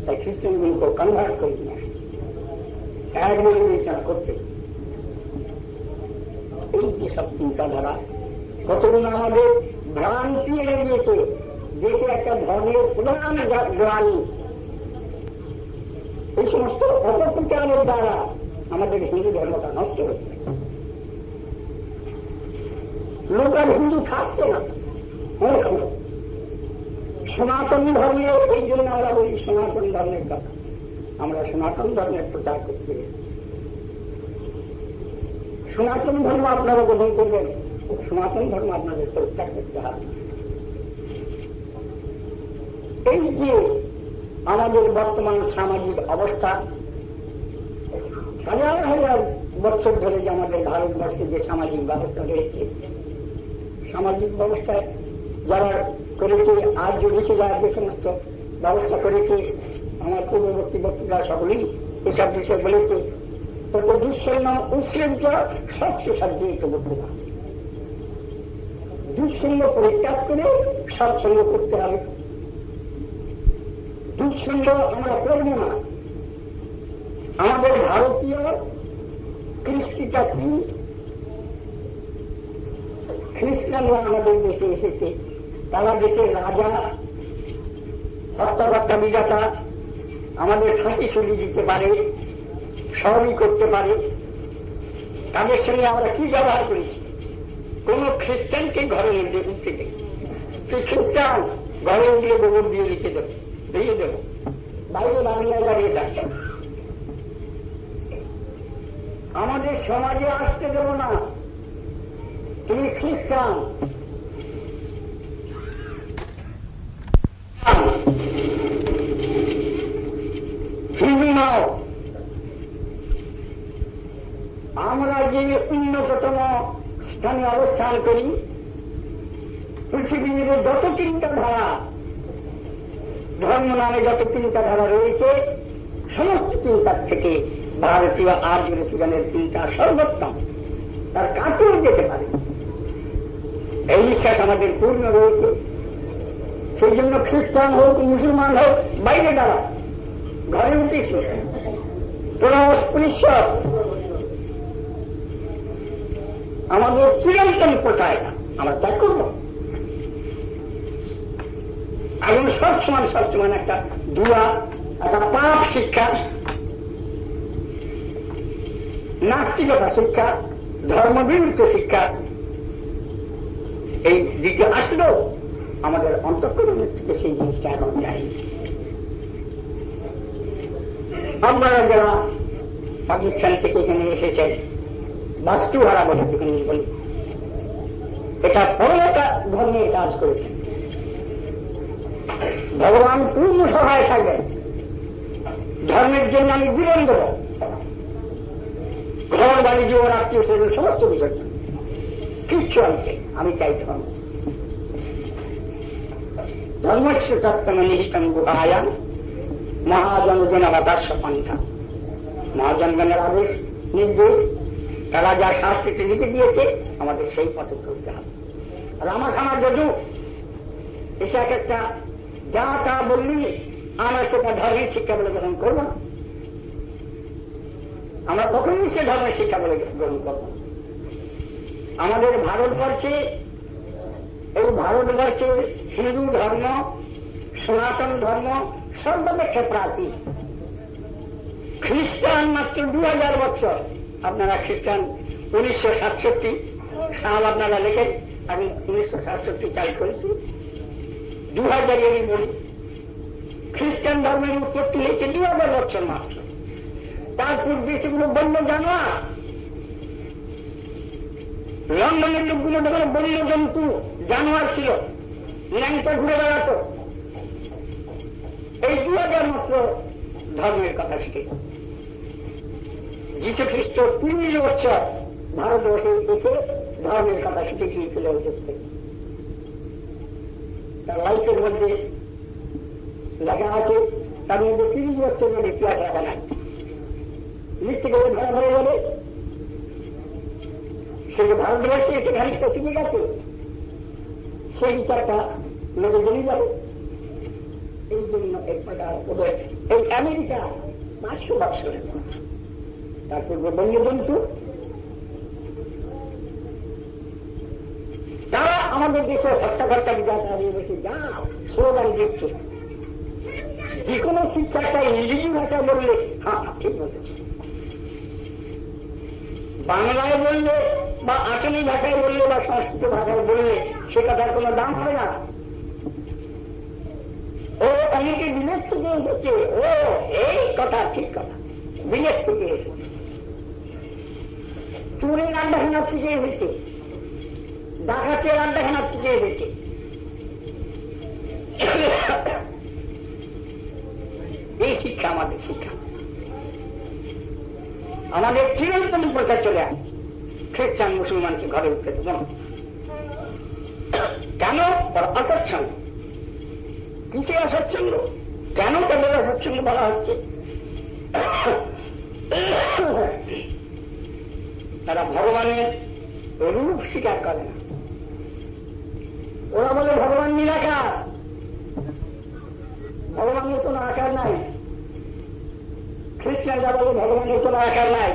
Speaker 1: তাই খ্রিস্টানগুলোকে কনভার্ট করে নিয়ে আসে একবারে বিচার করছে। এই যে সব চিন্তাধারা কতগুলো আমাদের ভ্রান্তি এনে দিয়েছে। দেশে একটা ধর্মের প্রধান গোয়ালি এই সমস্ত অপপ্রচারের দ্বারা আমাদের হিন্দু ধর্মটা নষ্ট হচ্ছে। লোক আর হিন্দু থাকছে না। সনাতন ধর্মের, এই জন্য আমরা বলি সনাতন ধর্মের কথা। আমরা সনাতন ধর্মের প্রচার করতে, সনাতন ধর্ম আপনারা গ্রহণ করবেন, সনাতন ধর্ম আপনাদের পরিত্যাগ করতে হবে। এই যে আমাদের বর্তমান সামাজিক অবস্থা, 1000 বছর ধরে যে আমাদের ভারতবর্ষে যে সামাজিক ব্যবস্থা রয়েছে, সামাজিক ব্যবস্থায় যারা করেছে, আর যে ঋষিরা যে সমস্ত ব্যবস্থা করেছে, আমার পূর্ববর্তী বক্তৃতা সকলেই এসব বিষয় বলেছে, তত দুঃসন্ন উৎসৃঙ্খল সবচেয়ে সজ্জিত বক্তৃতা। দুঃসঙ্গ পরিত্যাগ করে সৎসঙ্গ করতে হবে। দুঃসঙ্গ আমরা করব না। আমাদের ভারতীয় কৃষ্টিটা কি? খ্রিস্টানরা আমাদের দেশে এসেছে, তারা দেশের রাজা, হত্যাকর্তা, বিধাতা, আমাদের ফাঁসি ছুটি দিতে পারে, সবই করতে পারে। তাদের সঙ্গে আমরা কি ব্যবহার করেছি? কোন খ্রিস্টানকে ঘরে উঠতে দেয়, সেই খ্রিস্টান ঘরে উঠলে গোবর দিয়ে লিখে দেবো, দিয়ে দেবো, বাইরে বাংলায় দাঁড়িয়ে থাকতে। আমাদের সমাজে আসতে দেব না, তুমি খ্রিস্টান। হিন্দু নাও। আমরা যে উন্নততম স্থানে অবস্থান করি, পৃথিবীর যত চিন্তাধারা, ধর্ম নামে যত চিন্তাধারা রয়েছে, সমস্ত চিন্তার থেকে ভারতীয় আর্য ঋষিগণের চিন্তা সর্বোত্তম, তার কাছেও যেতে পারে এই বিশ্বাস আমাদের পূর্ণ রয়েছে। সেই জন্য খ্রিস্টান হোক, মুসলমান হোক, বাইরে দাঁড়া, ঘরে উঠিস তোরা অস্পৃশ্য। আমাদের চিরন্তন কোথায় না, আমরা ত্যাগ করব। এখন সব সমান একটা দুয়া
Speaker 2: একটা পাপ শিক্ষা, নাস্তিকতা শিক্ষা, ধর্মবিরুদ্ধ শিক্ষা, এই দিকে আসলো আমাদের অন্তঃকরণের থেকে সেই জিনিসটা এখন যায়নি। আপনারা যারা পাকিস্তান থেকে এখানে এসেছেন, বাস্তুহারা বলে যেখানে বলি, এটা পরলোকা ধর্মের কাজ করেছেন। ভগবান পূর্ণ সহায় থাকবেন, ধর্মের জন্য আমি জীবন দেব, ঘর বাড়ি জীবন আত্মীয় স্বজন সমস্ত বিষয় কিচ্ছু আমি চাই ধর্ম। ধর্মস্য তত্ত্ব নিহিতম গুহায়াম মহাজনজনবতাস্য পন্থা। মহাজনগণের আদেশ নির্দেশ, তারা যা শাস্তিতে লিখে দিয়েছে আমাদের সেই পথে চলতে হবে। আর আমার সমাজ যদু এসে এক একটা যা তা বললি আমরা সেটা ধর্মের শিক্ষা বলে গ্রহণ করব না। আমরা কখনই সে ধর্মের শিক্ষা বলে গ্রহণ করব না। আমাদের ভারতবর্ষে, এই ভারতবর্ষে হিন্দু ধর্ম, সনাতন ধর্ম সর্বাপেক্ষা প্রাচীন। খ্রিস্টান মাত্র 2000 বছর। আপনারা খ্রিস্টান 1967 সাল আপনারা লেখেন, আমি 1967 চাল করেছি, 2000 আমি বলি। খ্রিস্টান ধর্মের উৎপত্তি হয়েছে 2000 বছর মাত্র। তার পূর্বে সেগুলো বন্য জানোয়ার। লন্ডনের লোকগুলো যখন বন্য জন্তু জানোয়ার ছিল, ল্যাংটা ঘুরে বেড়াত, এই 2000 মাত্র ধর্মের কথা শিখেছে। যীশু খ্রিস্ট 30 বছর ভারতবর্ষে এসে ধর্মের কথা শিখে গিয়েছিল। তার লাইফের মধ্যে লেখা আছে, তার মধ্যে 30 বছর মধ্যে ইতিহাস লেখা নাই। লিখতে গেলে ধরা ধরে গেলে সে ভারতবর্ষে এসে খানিকটা শিখে গেছে, সেই বিচারটা লোকে জেনে যাবে। এই জন্য এক প্রকার এই আমেরিকা 500 বছরের তার পূর্বে বন্যজন্তু, তারা আমাদের দেশে হত্যাকর্তা বিধাতা নিয়ে বসে যা স্লোগান দিচ্ছে। যে কোনো শিক্ষাটা ইংরেজি ভাষা বললে হ্যাঁ ঠিক বলেছে, বাংলায় বললে বা আসামি ভাষায় বললে বা সংস্কৃত ভাষায় বললে সে কথার কোনো দাম হবে না। ও অনেকে বিলেত থেকে এসেছে, ও এই কথা ঠিক কথা, বিলেত থেকে এসেছে, চুরির আড্ডাখানার থেকে এসেছে, ডাকাতের আড্ডাখানার থেকে এসেছে। এই শিক্ষা আমাদের শিক্ষা, আমাদের চিরন্তন প্রচার চলে আসে। খ্রিস্টান মুসলমানকে ঘরে উঠতে দেব না। কেন? তারা অসচ্ছন্দ। কিসে অসচ্ছন্দ? কেন তাদের অসচ্ছন্দ বলা হচ্ছে? তারা ভগবানের রূপ স্বীকার করে না। ওরা বলে ভগবান নিরাকার, ভগবানের কোন আকার নাই। খ্রিস্টানরা বলে ভগবানের কোন আকার নাই,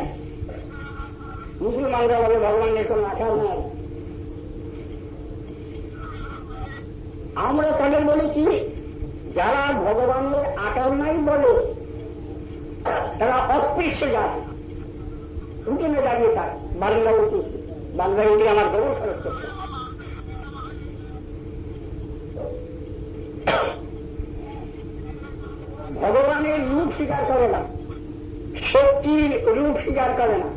Speaker 2: মুসলমানরা বলে ভগবানের কোন আকার নাই। আমরা তাদের বলেছি যারা ভগবানের আকার নাই বলে তারা অস্পৃশ্য জাতি, উঠোনে দাঁড়িয়ে থাক। বাংলায় উঠেছি, বাংলায় উঠে আমার গৌরব খরচ করছে। ভগবানের রূপ স্বীকার করে না, শক্তির রূপ স্বীকার করে না।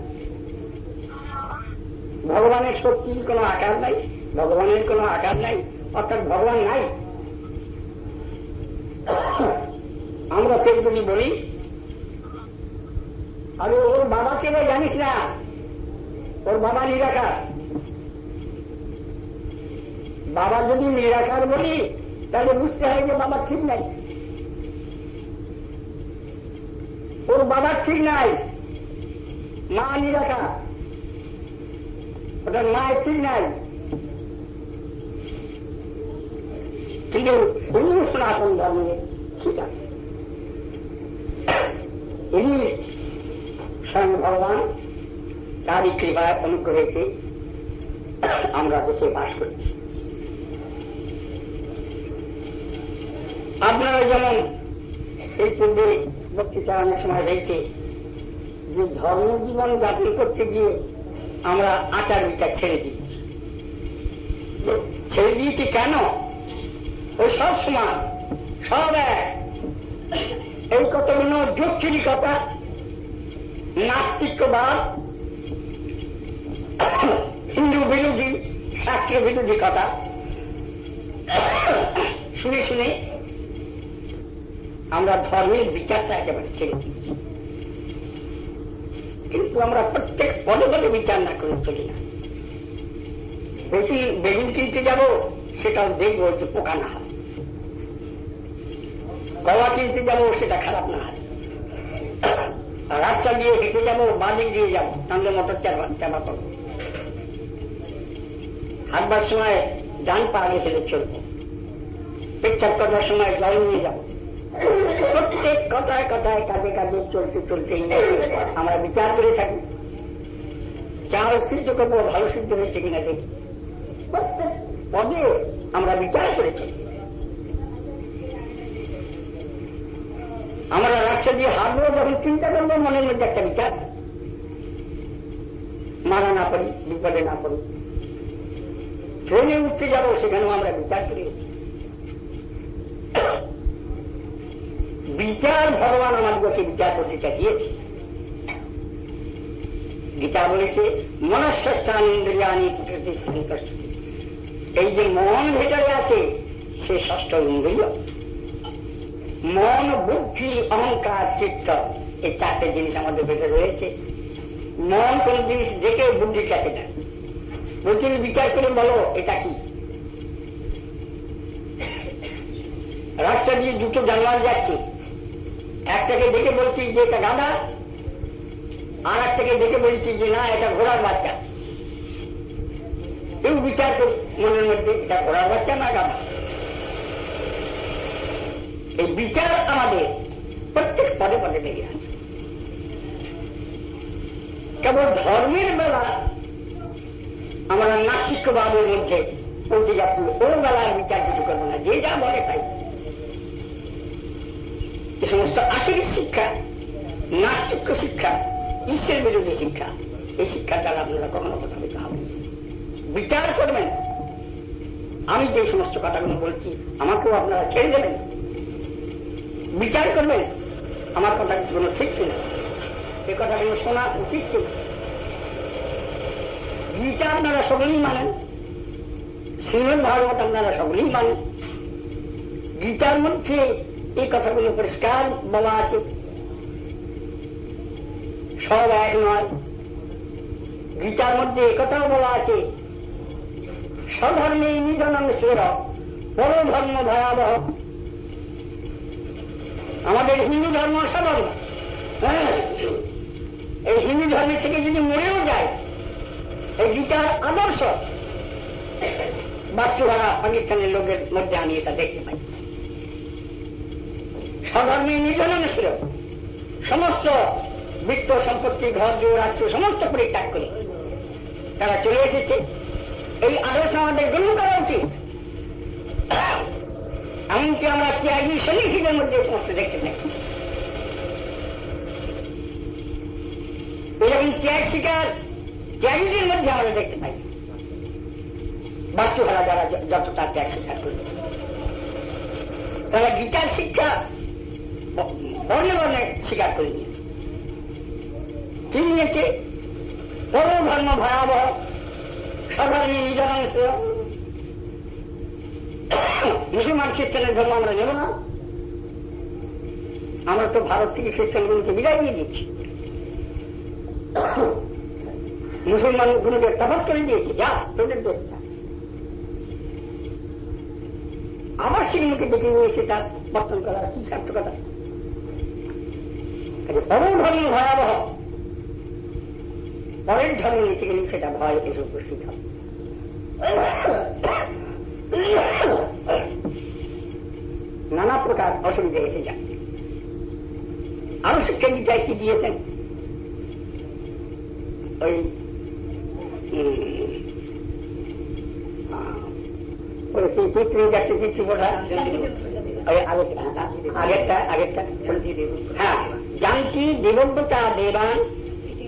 Speaker 2: ভগবানের শক্তির কোন আকার নাই, ভগবানের কোন আকার নাই, অর্থাৎ ভগবান নাই। আমরা তেমনি বলি, আরে ওর বাবাকে জানিস না, ওর বাবা নিরাকার। বাবা যদি নিরাকার বলি তাহলে বুঝতে হয় যে বাবা ঠিক নাই, ওর বাবার ঠিক নাই, মা নিরাকার, ওটার মায়ের ঠিক নাই। কিন্তু হিন্দু সনাতন ধর্মে ঠিক আছে। ইনি স্বয়ং ভগবান, তারই কৃপায় অনুগ্রহেতে আমরা দেশে বাস করছি। আপনারা যেমন এই পূর্বে বক্তৃতা অনেক সময় হয়েছে যে ধর্মজীবন যাপন করতে গিয়ে আমরা আচার বিচার ছেড়ে দিয়েছি। ছেড়ে দিয়েছি কেন? ওই সব সমান, সব এক, এই কতগুলো যুক্তিকতা, নাস্তিকবাদ, হিন্দু বিরোধী, শাস্ত্র বিরোধী কথা শুনে শুনে আমরা ধর্মের বিচারটা একেবারে ছেড়ে দিয়েছি। কিন্তু আমরা প্রত্যেক পদে পদে বিচার না করে চলি না। বেগুন কিনতে যাব, সেটাও দেখবো যে পোকা না হয়। কলা কিনতে যাব, সেটা খারাপ না হয়। রাস্তা দিয়ে হেঁটে যাবো, বাদিক দিয়ে যাবো, তাহলে মোটর চাপা করবো। হাঁটবার সময় ডান পা আগে ফেলে চলবো, পেচ্ছাপ করবার সময় জল নিয়ে যাবো। প্রত্যেক কথায় কথায়, কাজে কাজে, চলতে চলতে আমরা বিচার করে থাকি। চাল সিদ্ধ করবো, ভালো সিদ্ধ হয়েছে কিনা দেখি। প্রত্যেক পদে আমরা বিচার করে চলি। আমরা রাস্তা দিয়ে হাঁটবো, যখন চিন্তা করবো মনের মধ্যে একটা বিচার, মারা না পারি, বিপদে না পড়ি। ট্রেনে উঠতে যাবো, সেখানেও আমরা বিচার করি। বিচার ভগবান আমাদেরকে বিচার করতে চাইছে। গীতা বলেছে মনঃস্থান ইন্দ্রিয়ানি প্রকৃতি সংকষ্ট। এই যে মন ভেতরে আছে, সে ষষ্ঠ ইন্দ্রিয়। মন, বুদ্ধি, অহংকার, চিত্ত, এই চারটে জিনিস আমাদের ভেতরে রয়েছে। মন কোন জিনিস দেখে বুদ্ধির কাছে যায়, বুদ্ধির বিচার করে বলো এটা কি। রাস্তা দিয়ে দুটো জানোয়ার যাচ্ছে, একটাকে দেখে বলছি যে এটা গাধা, আর একটাকে দেখে বলছি যে না এটা ঘোড়ার বাচ্চা। কেউ বিচার করি মনের মধ্যে, এটা ঘোড়ার বাচ্চা না গাধা। এই বিচার আমাদের প্রত্যেক পদে পদে লেগে আছে। কেবল ধর্মের বেলা আমরা নাস্তিকবাদের মধ্যে পৌঁছে যাচ্ছি, ওর বেলায় বিচার কিছু করবো না, যে যা বলে তাই। এ সমস্ত আসরিক শিক্ষা, নাস্তিক শিক্ষা, ঈশ্বর বিরোধী শিক্ষা, এই শিক্ষার দ্বারা আপনারা কখনো প্রভাবিত হবেন। বিচার করবেন। আমি যে সমস্ত কথাগুলো বলছি, আমাকেও আপনারা ছেড়ে দেবেন, বিচার করবেন আমার কথাগুলো ঠিক কিনা, এ কথাগুলো শোনা উচিত কিনা। গীতা আপনারা সকলেই মানেন, শ্রীমদ ভাগবত আপনারা সকলেই মানেন। গীতার মধ্যে এই কথাগুলো পরিষ্কার বলা আছে, সব এক নয়। গীতার মধ্যে একথাও বলা আছে স্বধর্মে নিধনং শ্রেয় পরধর্ম ভয়াবহ। আমাদের হিন্দু ধর্ম সধর্ম, হ্যাঁ, এই হিন্দু ধর্মের থেকে যদি মরেও যায়, এই গীতার আদর্শ বাস্তুহারা পাকিস্তানের লোকের মধ্যে আমি এটা দেখতে পাই। স্বধর্মে নিধনং শ্রেয়, সমস্ত বৃত্ত সম্পত্তি, ঘর জোর রাজ্য সমস্ত পরিত্যাগ করে তারা চলে এসেছে। এই আদর্শ আমাদের গ্রহণ করা উচিত। এমনকি আমরা ত্যাগী সন্ন্যাসীদের মধ্যে সমস্ত দেখতে পাই। এরকম ত্যাগ শিকার ত্যাগীদের মধ্যে আমরা দেখতে পাই। বাস্তুহারা যারা যতটা ত্যাগ স্বীকার করেছে, তারা গীতার শিক্ষা বর্ণে বর্ণে স্বীকার করে নিয়েছে। কি নিয়েছে? পরধর্ম ভয়াবহ, স্বধর্মে নিধনং শ্রেয়। মুসলমান খ্রিস্টানের ধর্ম আমরা নেব না। আমরা তো ভারত থেকে খ্রিস্টানগুলোকে বিদায় দিয়ে দিচ্ছি, মুসলমানগুলোকে তফাৎ করে দিয়েছি, যা তোদের দেশটা। আবার সেগুলোকে দেখে নিয়ে সেটা বর্তন করার কি সার্থকতা? পরধর্ম ভয়াবহ, পরের ধর্ম নিতে গেলে সেটা ভয় এসে উপস্থিত হবে। নানা প্রকার অসুবিধা এসে যায়। আরো শিক্ষা গীতায় কি দিয়েছেন? ওই পিতৃজাতি পিতৃবোধা আগেরটা হ্যাঁ জানতি দেবব্রতা দেবান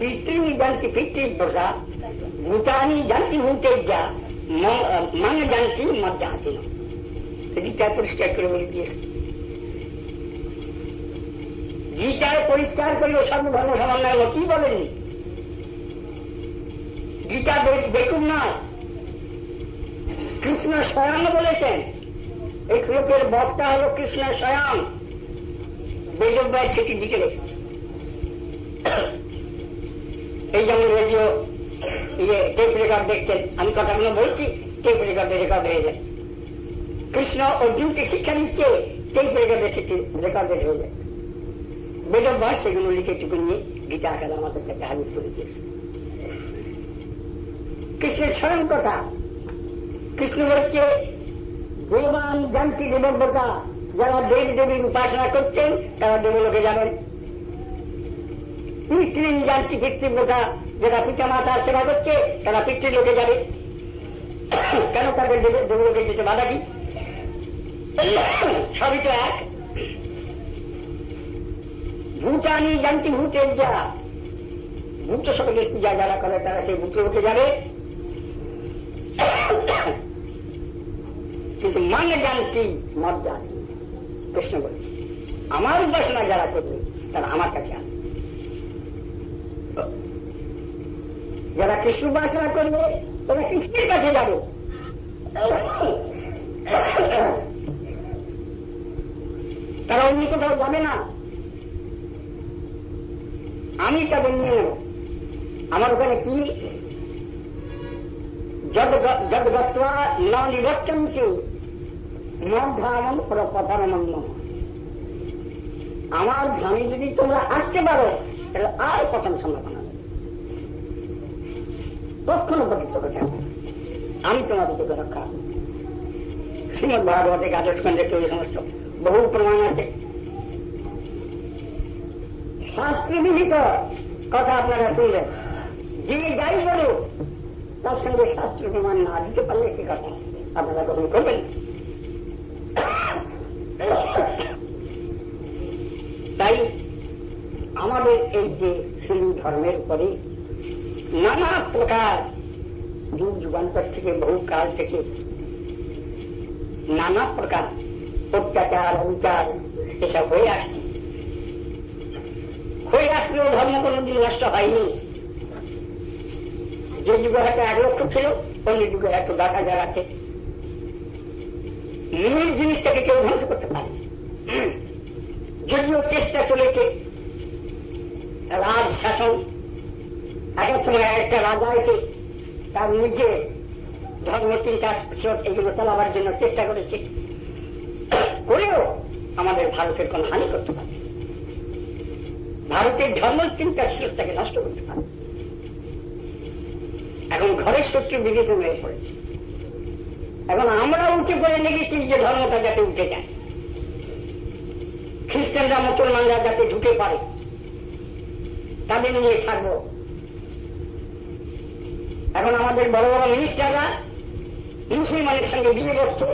Speaker 2: পিতৃ জানতি পিতৃবোধা ভূতানি জানতি ভূতেজ্জা মান জানতি মত জানতি না গীতায় পরিষ্কার করে বলে দিয়েছে গীতায় পরিষ্কার করলে সর্বধর্ম সমন্বয় কি বলেননি গীতা বেকুব নয় কৃষ্ণ স্বয়ং বলেছেন এই শ্লোকের বক্তা হল কৃষ্ণ স্বয়ং বেদব্যাস সেটি দিকে রেখেছে এই যেমন রেডিও টেপ রেকর্ড দেখছেন আমি কথাগুলো বলছি টেপ রেকর্ডে রেকর্ড হয়ে যাচ্ছে কৃষ্ণ অর্জুনকে শিক্ষা দিচ্ছে টেপ রেকর্ডে সেটি রেকর্ডেড হয়ে যাচ্ছে বেদব্যাস সেগুলো লিখে টুকু নিয়ে গীতা আকারে আমাদের কাছে হাজির করে দিয়েছে কৃষ্ণের স্বয়ং কথা কৃষ্ণ বলছে দেবান জানতি দেবব্রতা যারা দেব দেবীর উপাসনা করছেন তারা দেবলোকে যাবেন পিতৃ জানতি পিতৃব্রতা যারা পিতা মাতার সেবা করছে তারা পিতৃলোকে যাবে কেন তাদের দেবলোকে যেতে বাধা কি সবই তো এক ভূতানি জানতি ভূতের যা ভূত সকলের পূজা যারা করে তারা সেই ভূতলোকে যাবে কিন্তু মানে জানছি মত জানছি কৃষ্ণ বলছে আমার উপাসনা যারা করবে তারা আমার কাছে আসবে যারা কৃষ্ণ উপাসনা করবে তারা কৃষ্ণের কাছে যাবে তারা অন্য কোথাও যাবে না আমি তাদের নিয়ে নেব আমার ওখানে কি যদ্গত্বা ন নিবর্তন্তি মধ্যানম প্রপথনমন্য আমার ধামে যদি তোমরা আসতে পারো তাহলে আর পতন সম্ভাবনা নেই কখনো পতিত হতে হবে আমি তোমাদের থেকে রক্ষা শ্রীমদ ভাগবতে দ্বাদশখণ্ডে তৈরি সমস্ত বহু প্রমাণ আছে শাস্ত্রবিহিত কথা আপনারা শুনলেন যে যাই বলুক তার সঙ্গে শাস্ত্র প্রমাণ না দিতে পারলে সে কথা আপনারা গ্রহণ করবেন তাই আমাদের এই যে হিন্দু ধর্মের উপরে নানা প্রকার যুগ যুগান্তর থেকে বহু কাল থেকে নানা প্রকার অত্যাচার অবিচার এসব হয়ে আসছে হয়ে আসলেও ধর্ম কোনদিন নষ্ট হয়নি যে যুগে হয়তো 1 লক্ষ ছিল অন্য যুগে হয়তো 10,000 আছে মূল জিনিসটাকে কেউ ধ্বংস করতে পারে যদিও চেষ্টা চলেছে রাজ শাসন এক সময় একটা রাজা এসে তার নিজে ধর্ম চিন্তা এগুলো চালাবার জন্য চেষ্টা করেছে করেও আমাদের ভারতের কোন হানি করতে পারে ভারতের ধর্ম চিন্তার স্রোতটাকে নষ্ট করতে পারে এখন ঘরের শত্রু বিবেচন হয়ে পড়েছে এখন আমরা উঠে পড়ে লেগেছি যে ধর্মটা যাতে উঠে যায় খ্রিস্টানরা মুসলমানরা যাতে ঢুকে পারে তাদের নিয়ে থাকব এখন আমাদের বড় বড় মিনিস্টাররা মুসলমানের সঙ্গে বিয়ে করছে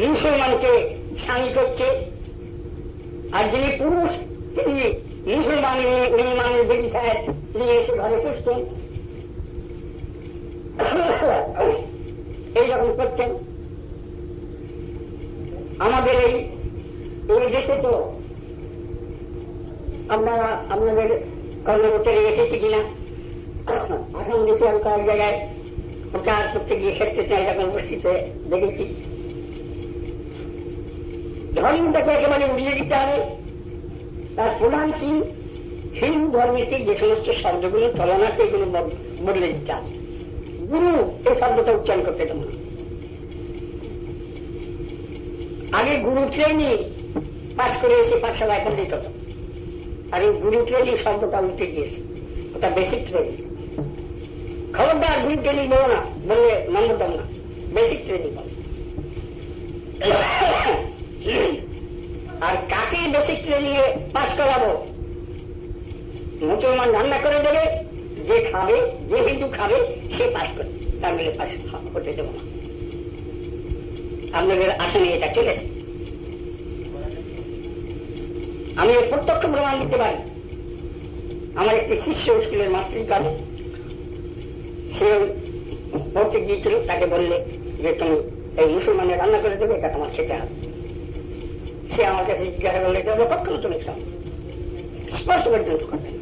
Speaker 2: মুসলমানকে স্বামী করছে আর যিনি পুরুষ তিনি মুসলমান মিনিমানের বেবি সাহেব নিয়ে এসে ঘরে পুষছেন এইরকম করছেন আমাদের এই দেশে তো আপনারা আপনাদের কর্মকর্তারে এসেছে কিনা আসাম দেশে আমি কয়েক জায়গায় প্রচার করতে গিয়ে ক্ষেত্রে চাই এরকম উপস্থিত হয়ে দেখেছি ধর্মটাকে একেবারে উড়িয়ে দিতে হবে তার প্রধান কি হিন্দু ধর্মেতে যে সমস্ত শব্দগুলো চলন আছে এগুলো বদলে দিতে হবে গুরু এই শব্দটা উচ্চারণ করতে দেব না আগে গুরু ট্রেনিং পাশ করে এসে পাঠশালায় পণ্ডিত হতো আর এই গুরু ট্রেনিং শব্দটা উঠে গিয়েছে ওটা বেসিক ট্রেনিং খবরদার গুরু ট্রেনিং বলো না বললে নম্বর দাম না বেসিক ট্রেনিং বলো আর কাকে বেসিক ট্রেনিং এ পাশ করাবো মুসলমান রান্না করে দেবে যে খাবে যে হিন্দু খাবে সে পাশ করে তার মেলে পাশ হতে দেবো না আপনাদের আসনে এটা চলেছে। আমি এর প্রত্যক্ষ প্রমাণ দিতে পারি। আমার একটি শিষ্য স্কুলের মাস্টারি করে, সে পড়তে গিয়েছিল, তাকে বললে যে তুমি এই মুসলমানের রান্না করে দেবে, এটা তোমার খেতে হবে। সে আমার কাছে জিজ্ঞাসা করলে এটা কখনো তুমি খাও, স্পর্শ পর্যন্ত করবে না।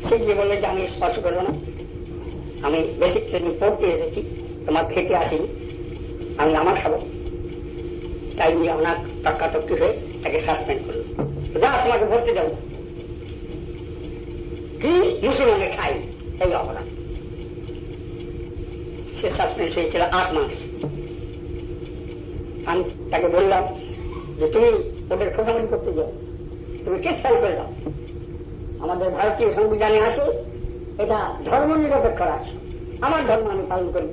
Speaker 2: সে গিয়ে বললে যে আমি স্পর্শ করবো না, আমি বেসিক ট্রেনিং পড়তে এসেছি, তোমার খেতে আসিনি, আমি আমার খাবো। তাই নিয়ে অনেক তর্কাতর্কি হয়ে তাকে সাসপেন্ড করলো। যা তোমাকে ভর্তি দেব, কি মুসলমানে খাই, এই অপরাধ। সে সাসপেন্ড হয়েছিল 8 মাস। আমি তাকে বললাম যে তুমি ওদের খোঁজাখুঁজি করতে যাও, তুমি কেস ফাইল করে দাও। আমাদের ভারতীয় সংবিধানে আছে এটা ধর্ম নিরপেক্ষ রাষ্ট্র, আমার ধর্ম আমি পালন করি,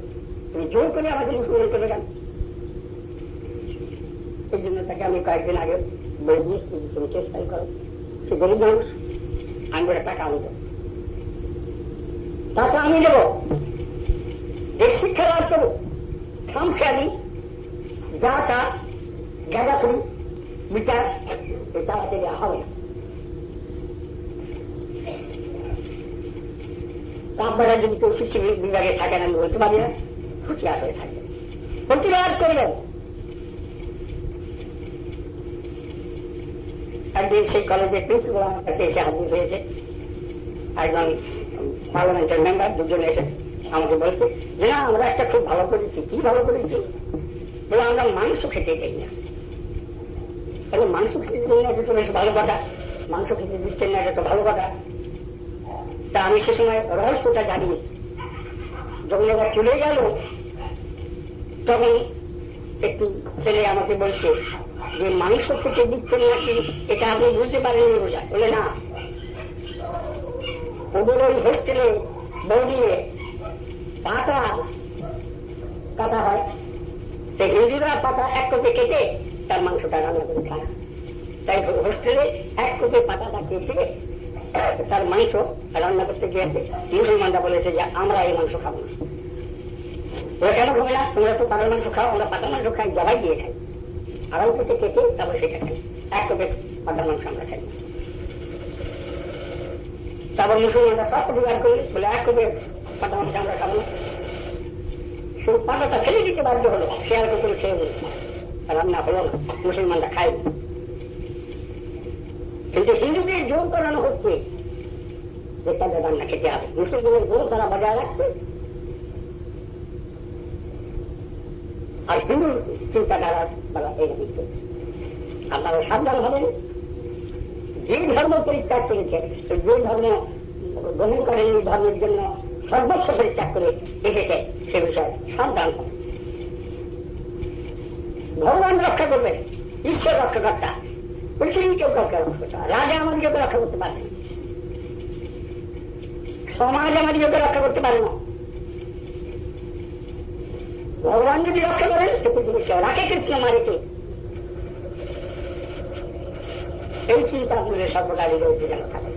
Speaker 2: তুমি জোর করে আমাকে মুসলমান করে দেন। এই জন্য তাকে আমি কয়েকদিন আগে বলে দিয়েছি যে তুমি কেস ফাইল করো। সে গরিব মানুষ, আমি বলে টাকা আমি দেবো, টাকা আমি দেবো, দেশ শিক্ষা লাভ করবো, খামখেয়ালি যা তা গাঁজাখুরি বিচার চালাতে দেওয়া হবে না। আপনারা যদি কেউ শিক্ষা বিভাগে থাকেন, আমি বলতে পারি না, হুঁশিয়ার হয়ে থাকবেন, প্রতিবাদ করবেন। একদিন সেই কলেজের প্রিন্সিপাল আমার কাছে এসে হাজির হয়েছে, একজন পার্লামেন্টের মেম্বার, দুজন এসে আমাকে বলছে যে না আমরা একটা খুব ভালো করেছি। কি ভালো করেছি? বলে আমরা মাংস খেতে চাই না। এখন মাংস খেতে চাই না, এটা তো বেশ ভালো কথা, মাংস খেতে দিচ্ছেন না, এটা তো ভালো কথা। তা আমি সে সময় রহস্যটা জানি। যখন এবার চলে গেল তখন একটি ছেলে আমাকে বলছে যে মাংস খেতে দিচ্ছেন নাকি এটা আপনি বুঝতে পারেননি বোঝা। বলে না, ওদের ওই হোস্টেলে বৌদিয়ে পাতা কাটা হয়, তো হিন্দুরা পাতা এক কোপে কেটে তার মাংসটা রান্না করে খায়। তাই হোস্টেলে এক কোপে পাতাটা কেটে তার মাংস রান্না করতে গিয়েছে। মুসলমানরা বলেছে যে আমরা এই মাংস খাবো না। ওরা কেন খাবে না? তোমরা তো পাতার মাংস খাও, আমরা পাতার মাংস খাই, জবাই দিয়ে খাই, আড়াল কেটে কেটে তারপর সেটা খাই, এক কোপে পাতার মাংস আমরা খাই। তারপর মুসলমানরা সব প্রতিবাদ করলে, বলে এক কোপে পাতা মাংস আমরা খাবো না। সেই পাতাটা ফেলে দিতে বাধ্য হলো, সে আর কোনো খেয়ে বলে রান্না হলো না, মুসলমানরা খাই। কিন্তু হিন্দুদের জোর করানো হচ্ছে যে তাদের রান্না খেতে হবে, মুসলমানের জোর তারা বজায় রাখছে। আর হিন্দুর চিন্তাধারা বলা এইরকম চলছে। আপনারা সাবধান হবেন, যে ধর্ম পরিত্যাগ করেছে, যে ধর্ম গ্রহণ করেনি, ধর্মের জন্য সর্বস্ব পরিত্যাগ করে এসেছে, সে বিষয়ে সাবধান হবে। ভগবান রক্ষা করবেন, ঈশ্বর রক্ষাকর্তা, পৃথিবী কেউ কাউকে রক্ষা করতে পারে, রাজা আমাদেরকে রক্ষা করতে পারে না, সমাজ আমাদেরকে রক্ষা করতে পারে না। ভগবান যদি রক্ষা করেন তো পৃথিবীর কেউ রাখে কৃষ্ণ মারিতে। এই চিন্তা আপনাদের সর্বকালীন যেন থাকে।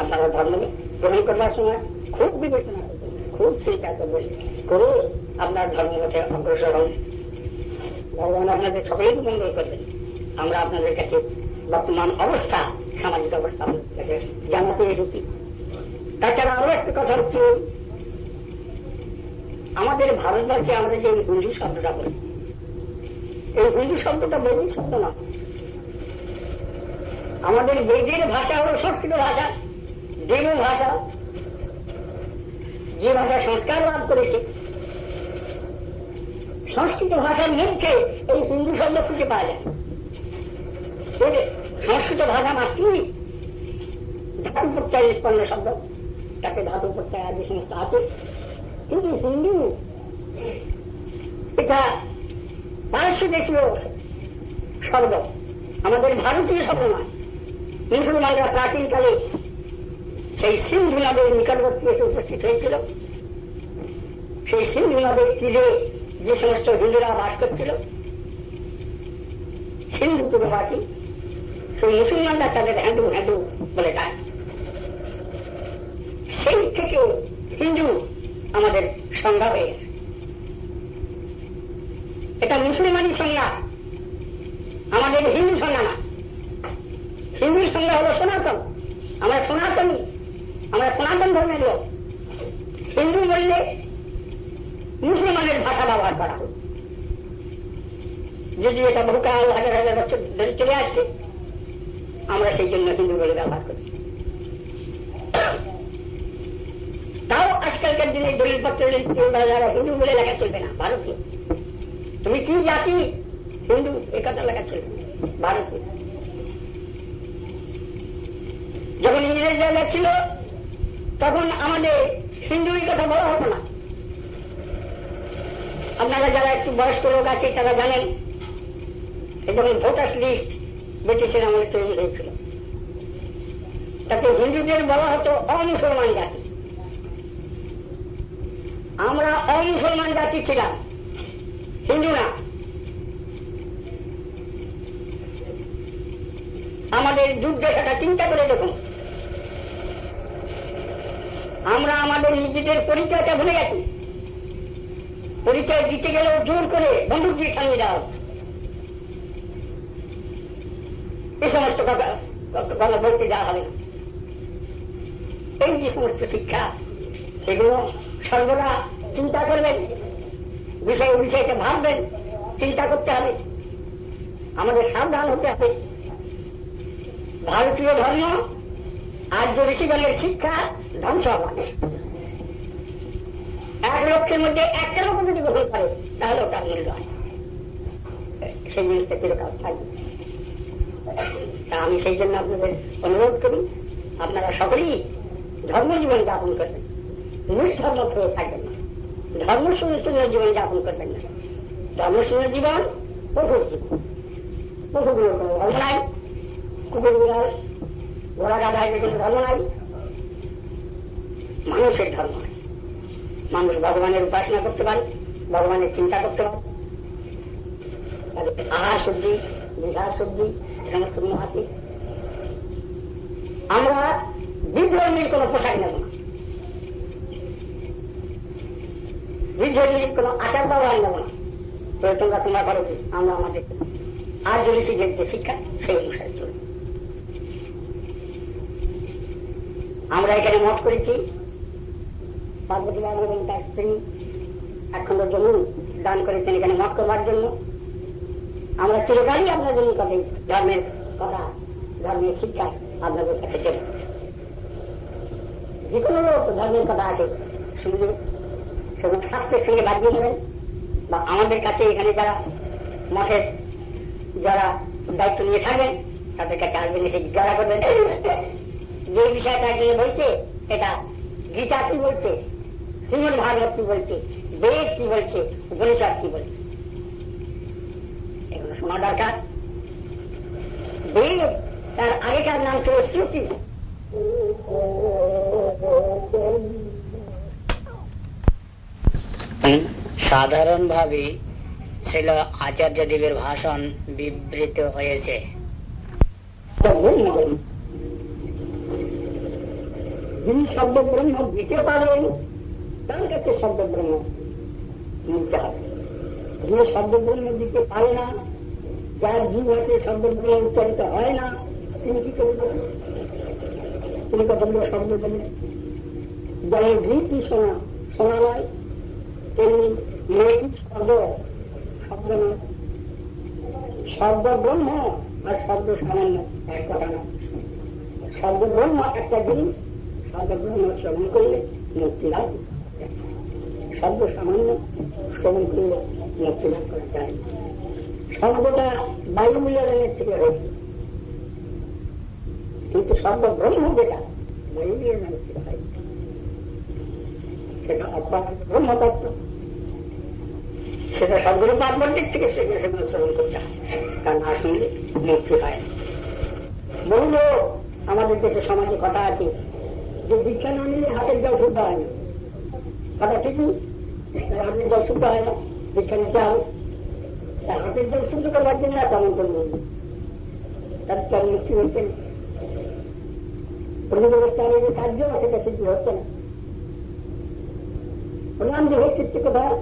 Speaker 2: আপনারা ধর্ম গ্রহণ করবার সময় খুব বিবেচনা করবেন, খুব চিন্তা করবেন, করে আপনার ধর্মপথে অগ্রসর হন। ভগবান আপনাদের সকলেই মঙ্গল করবেন। আমরা আপনাদের কাছে বর্তমান অবস্থা, সামাজিক অবস্থা আপনাদের কাছে জানাতে এসেছি। তাছাড়া আরো একটা কথা হচ্ছে, আমাদের ভারতবর্ষে আমরা যে হিন্দু শব্দটা বলি, এই হিন্দু শব্দটা বৈদিক শব্দ না। আমাদের বেদের ভাষা হল সংস্কৃত ভাষা, দেব ভাষা, যে ভাষা সংস্কার লাভ করেছে। সংস্কৃত ভাষার মধ্যে এই হিন্দু শব্দ খুঁজে পাওয়া যায়। সংস্কৃত ভাষা মাত্রই ধাতু প্রত্যয় নিষ্পন্ন শব্দ, তাতে ধাতু প্রত্যয় আদি সমস্ত আছে। কিন্তু হিন্দু এটা পারস্য দেশীয় শব্দ, আমাদের ভারতীয় শব্দ নয়। মুসলমানরা প্রাচীনকালে সেই সিন্ধু নদের নিকটবর্তী এসে উপস্থিত হয়েছিল। সেই সিন্ধু নদের তীরে যে সমস্ত হিন্দুরা বাস করছিল, সিন্ধু তীরবাসী, সেই মুসলমানরা তাদের হ্যাঁদু হ্যাঁদু বলে ডাক। সেই থেকে হিন্দু আমাদের সংজ্ঞা হয়ে গেছে। এটা মুসলমানই সংজ্ঞা, আমাদের হিন্দু সংজ্ঞা না। হিন্দুর সংজ্ঞা হল সনাতন, আমরা সনাতনী, আমরা সনাতন ধর্মের লোক। হিন্দু বললে মুসলমানের ভাষা ব্যবহার করা হোক, যদি এটা বহুকাল হাজার হাজার বছর ধরে চলে আসছে, আমরা সেই জন্য হিন্দু বলে ব্যবহার করি। তাও আজকালকার দিনে দলিলপত্র যারা হিন্দু বলে লেখা চলবে না, ভারতীয়। তুমি কি জাতি? হিন্দু, একথা লেখা চলবে না, ভারতীয়। যখন ইংরেজরা ছিল তখন আমাদের হিন্দুরই কথা বলা হতো না। আপনারা যারা একটু বয়স্ক লোক আছে তারা জানেন, যখন ভোটার্স লিস্ট ব্রিটিশের আমলে তৈরি হয়েছিল, তাতে হিন্দুদের বলা হতো অমুসলমান জাতি। আমরা অমুসলমান জাতি ছিলাম, হিন্দু না। আমাদের দুর্দশাটা চিন্তা করে দেখুন, আমরা আমাদের নিজেদের পরিচয়টা ভুলে গেছি। পরিচয় দিতে গেলেও জোর করে বন্দুক দিয়ে থামিয়ে দেওয়া হচ্ছে। এই সমস্ত কথা বলতে যাওয়া হবে না। এই যে সমস্ত শিক্ষা, এগুলো সর্বদা চিন্তা করবেন, বিষয়টা ভাববেন, চিন্তা করতে হবে, আমাদের সাবধান হতে হবে। ভারতীয় ধর্ম আর্য ঋষিগণের শিক্ষা ধ্বংস হবে। 1 লক্ষের মধ্যে 1টা লোক যদি গ্রহণ করে তাহলে ওটার মূল্য হয়, সেই জিনিসটা চিরকাল থাকবে। তা আমি সেই জন্য আপনাদের অনুরোধ করি, আপনারা সকলেই ধর্মজীবন যাপন করবেন, নির্ধর্ম হয়ে থাকবেন না, ধর্মশূন্য জীবন যাপন করবেন না। ধর্মশূন্য জীবন পশুর জীবন, পশুগুলোর কোনো ধর্ম নাই, কুকুর বিড়াল ঘোড়া গাধায় কোনো ধর্ম নাই, মানুষের ধর্ম আছে। মানুষ ভগবানের উপাসনা করতে পারে, ভগবানের চিন্তা করতে পারে, আহার শুদ্ধি, বিহার শুদ্ধি, সমস্ত মহাতি। আমরা বিধর্মীর কোন পোশাক নেব না, বিধর্মীর কোন আচার ব্যবহার নেব না। তোমরা করো কি, আমরা আমাদের আর্য ঋষিদের যে শিক্ষা সেই অনুসারে চলব। আমরা এখানে মত করেছি, পার্বতী বাবু এবং তার স্ত্রী 1 খন্ড জমি দান করেছেন এখানে মত করবার জন্য। আমরা চিরকালই আপনাদের নিকটে ধর্মের কথা, ধর্মের শিক্ষা আপনাদের কাছে দেব। যে কোনো ধর্মের কথা আছে শুনলে সেগুলো শাস্ত্রের সঙ্গে বাজিয়ে নেবেন, বা আমাদের কাছে এখানে যারা মঠের যারা দায়িত্ব নিয়ে থাকবেন তাদের কাছে আসবেন, এসে জিজ্ঞাসা করবেন যে বিষয়টা একজনে বলছে, এটা গীতা কি বলছে, শ্রীমদ ভাগবত কি বলছে, বেদ কি বলছে, উপনিষদ কি বলছে, এগুলো শোনা দরকার। বেদ তার আগেকার নাম ছিল শ্রুতি। সাধারণভাবে ছিল আচার্যদেবের ভাষণ বিবৃত হয়েছে। যিনি শব্দ ব্রহ্ম দিতে পারেন তার কাছে শব্দ ব্রহ্ম নিতে হবে। যে শব্দ ব্রহ্ম দিতে পারে না, যার জীব হাতে শব্দ ব্রহ্ম উচ্চারিত হয় না, তিনি কি করবেন? তিনি কতগুলো শব্দ বলেন, যেমন গীতি শোনা নয়, তেমনি নৈতিক শব্দ নয়। শব্দ ব্রহ্ম আর শব্দ সামান্য এক কথা না। শব্দ ব্রহ্ম একটা জিনিস, শব্দ ব্রহ্ম শ্রবণ করলে মুক্তি লাভ, শব্দ সামান্য শ্রবণ করলে মুক্তি লাভ করা যায়। শব্দটা বায়ুমূল্যের থেকে হয়েছে, কিন্তু শব্দ ব্রহ্ম যেটা বায়ুমূল্যের থেকে হয় সেটা অপরাধ ব্রহ্মতত্ত্ব, সেটা সবগুলো পার্বত্যের থেকে সেগুলো শ্রবণ করতে হয়, কারণ না শুনলে মুক্তি হয়। বহু লোক আমাদের দেশে সমাজে কথা আছে যে দীক্ষা না নিলে হাতের জল শুদ্ধ হয় না। কথা ঠিকই, হাতের জল শুদ্ধ হয় না, দীক্ষা নিতে হবে। তার হাতের জল শুদ্ধ করবার জন্য তেমন করবো, তার তার মুক্তি হচ্ছে না। প্রভু ব্যবস্থার যে কার্য সেটা সিদ্ধ হচ্ছে না। প্রণাম যে হচ্ছে কোথায়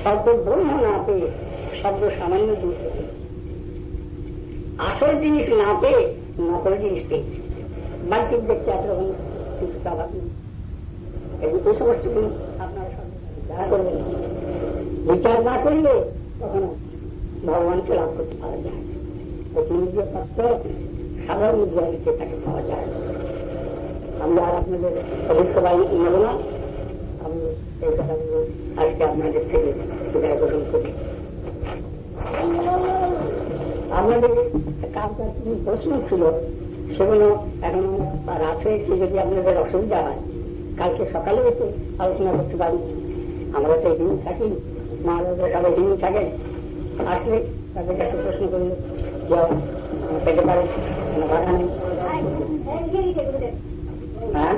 Speaker 2: শব্দ ব্রহ্ম না পেয়ে শব্দ সামান্য জিনিস, আসল জিনিস না পেয়ে নকল জিনিস পেয়েছে। বাড়িতে দেখতে একরকম কিছু প্রভাব নেই। এই সমস্ত জিনিস আপনারা যারা করবেন, বিচার না করলে তখন ভগবানকে লাভ করতে পারা যায়। প্রতিনিধি তত্ত্ব সাধারণ বিদ্যালয়তে তাকে পাওয়া যায়। আমি আর আপনাদের অধিক সবাই নেব না, আমি এই কথাগুলো আজকে আপনাদের থেকে বিদায় গ্রহণ করি। আপনাদের কাজটা কি প্রশ্ন ছিল সেগুলো এখন রাত হয়েছে, যদি আপনাদের অসুবিধা হয় কালকে সকালে এসে আলোচনা করতে পারি। আমরা তো এখানেই থাকি, মহারাজরা সবাই এখানেই থাকেন, আসলে তাদের কাছে প্রশ্ন করলে পেতে পারে, কোনো বাধা নেই। হ্যাঁ,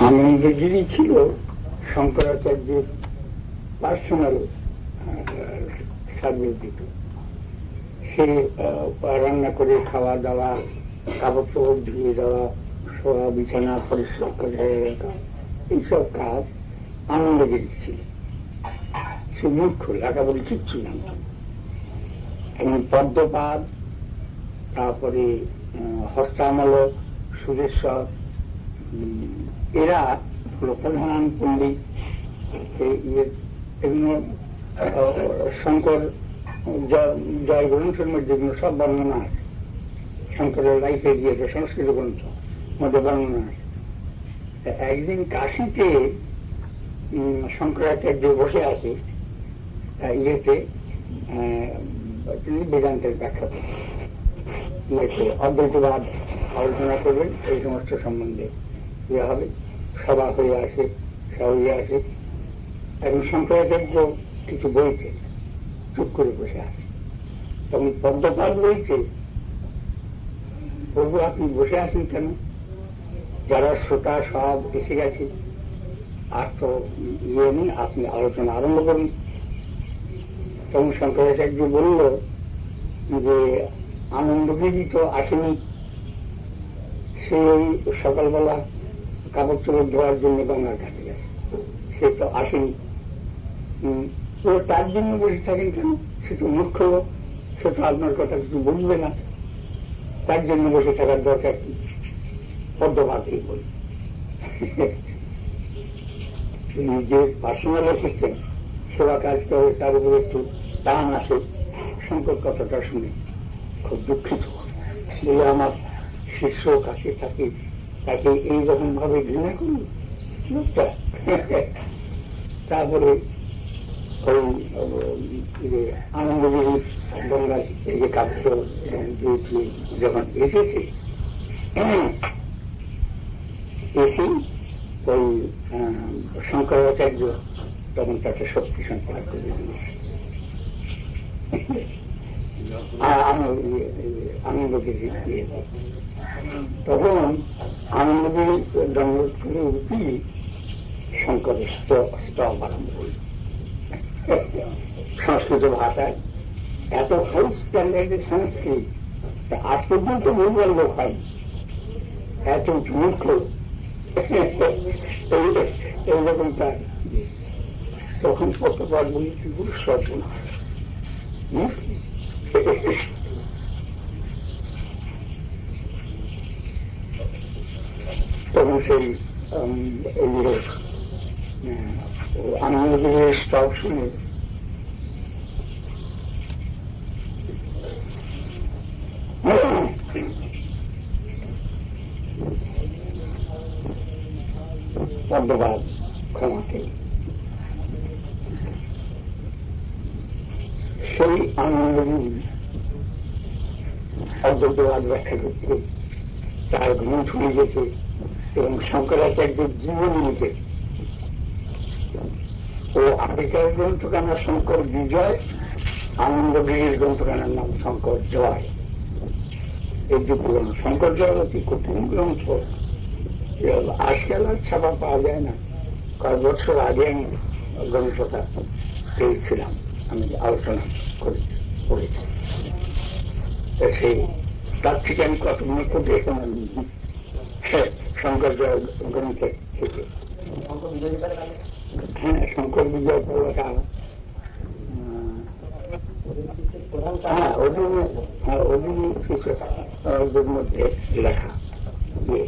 Speaker 1: আনন্দগিরি ছিল শঙ্করাচার্যের পার্সোনাল সার্ভিস দিত। সে রান্না করে খাওয়া দাওয়া, কাপড় চোপড় ধুয়ে দেওয়া, শোয়া, বিছানা পরিষ্কার করে রাখা, এইসব কাজ আনন্দগিরি ছিল। সে মূর্খ, লেখাপড়ি কিচ্ছু না। এবং পদ্মপাদ, তারপরে হস্তামল, সুরেশ্বর, এরা হল প্রধান পণ্ডিত। এগুলো শঙ্কর জয় গ্রন্থের মধ্যে যেগুলো সব বর্ণনা আছে, শঙ্করের লাইফে গিয়েছে সংস্কৃত গ্রন্থ মধ্যে বর্ণনা আছে। একদিন কাশীতে শঙ্করাচার্য বসে আছে, ইয়েতে তিনি বেদান্তের ব্যাখ্যা করেন, ইয়েতে অদ্বৈতবাদ আলোচনা করবেন, এই সমস্ত সম্বন্ধে ইয়ে হবে, সভা হয়ে আসে, হয়ে আসে। এবং শঙ্করাচার্য কিছু বলছে, চুপ করে বসে আছে। তখন পদ্মপাদ বলছে, প্রভু আপনি বসে আছেন কেন? যারা শ্রোতা সব এসে গেছে, আর তো ইয়ে নেই, আপনি আলোচনা আরম্ভ করুন। তখন শঙ্করাচার্য বলল যে আনন্দগিরি তো আসেনি, সে ওই সকালবেলা কাপড় চোপড় ধোয়ার জন্য গঙ্গার ঘাটে গেছে, সে তো আসেনি। তো তার জন্য বসে থাকেন কেন? সে তো মূর্খ, সে তো আপনার কথা কিছু বুঝবে না, তার জন্য বসে থাকার দরকার কি? পদ্মপাতেই বলি। নিজের পার্সোনাল অ্যাসিস্ট্যান্ট সেবা কাজ করে, তার উপরে একটু টান আসে। শঙ্কর কথাটা শুনে খুব দুঃখিত, বলে আমার শিষ্য কাছে থাকে, তাকে এইরকম ভাবে ঘৃণা করুন লোকটা। তারপরে ওই আনন্দগিরি গঙ্গার যে কাব্য যখন এসেছে, এসে ওই শঙ্করাচার্য তখন তাকে শক্তি সঞ্চার করে দিয়েছে। আনন্দগিরি তখন আনন্দগিরি দণ্ডবোধ করে উঠি শঙ্করের স্তব আরম্ভ হল। সংস্কৃত ভাষায় এত হাই স্ট্যান্ডার্ডের সংস্কৃত আজ পর্যন্ত বলবার লোক হয়, এত মূর্খ এইরকম তার। তখন পদ্মপাদ বলেছি গুরু সর্বনাশ, তখন সেই আনন্দগিরির স্তব শুনে পদ্মপাদ ক্ষমাকে সেই আনন্দগিরি অদ্বৈতবাদ ব্যাখ্যা করতে তার গ্রন্থ লিখেছে এবং শঙ্করাচার্যের জীবনী লিখেছে। ও আফ্রিকার গ্রন্থখানা শঙ্কর বিজয়, আনন্দগিরির গ্রন্থখানার নাম শঙ্কর জয়। এই দুটো শঙ্কর জয় অতি কঠিন গ্রন্থ, আজকাল আর ছাপা পাওয়া যায় না। কয়েক বছর আগে আমি গ্রন্থটা পেয়েছিলাম, আমি আলোচনা করেছি। সেই তার থেকে আমি কতগুলো কোটেশন শঙ্কর জয় গ্রন্থের থেকে। হ্যাঁ, শঙ্কর বিজয় পর্বটা
Speaker 2: হ্যাঁ অভিনী শিষ্যদের মধ্যে লেখা যে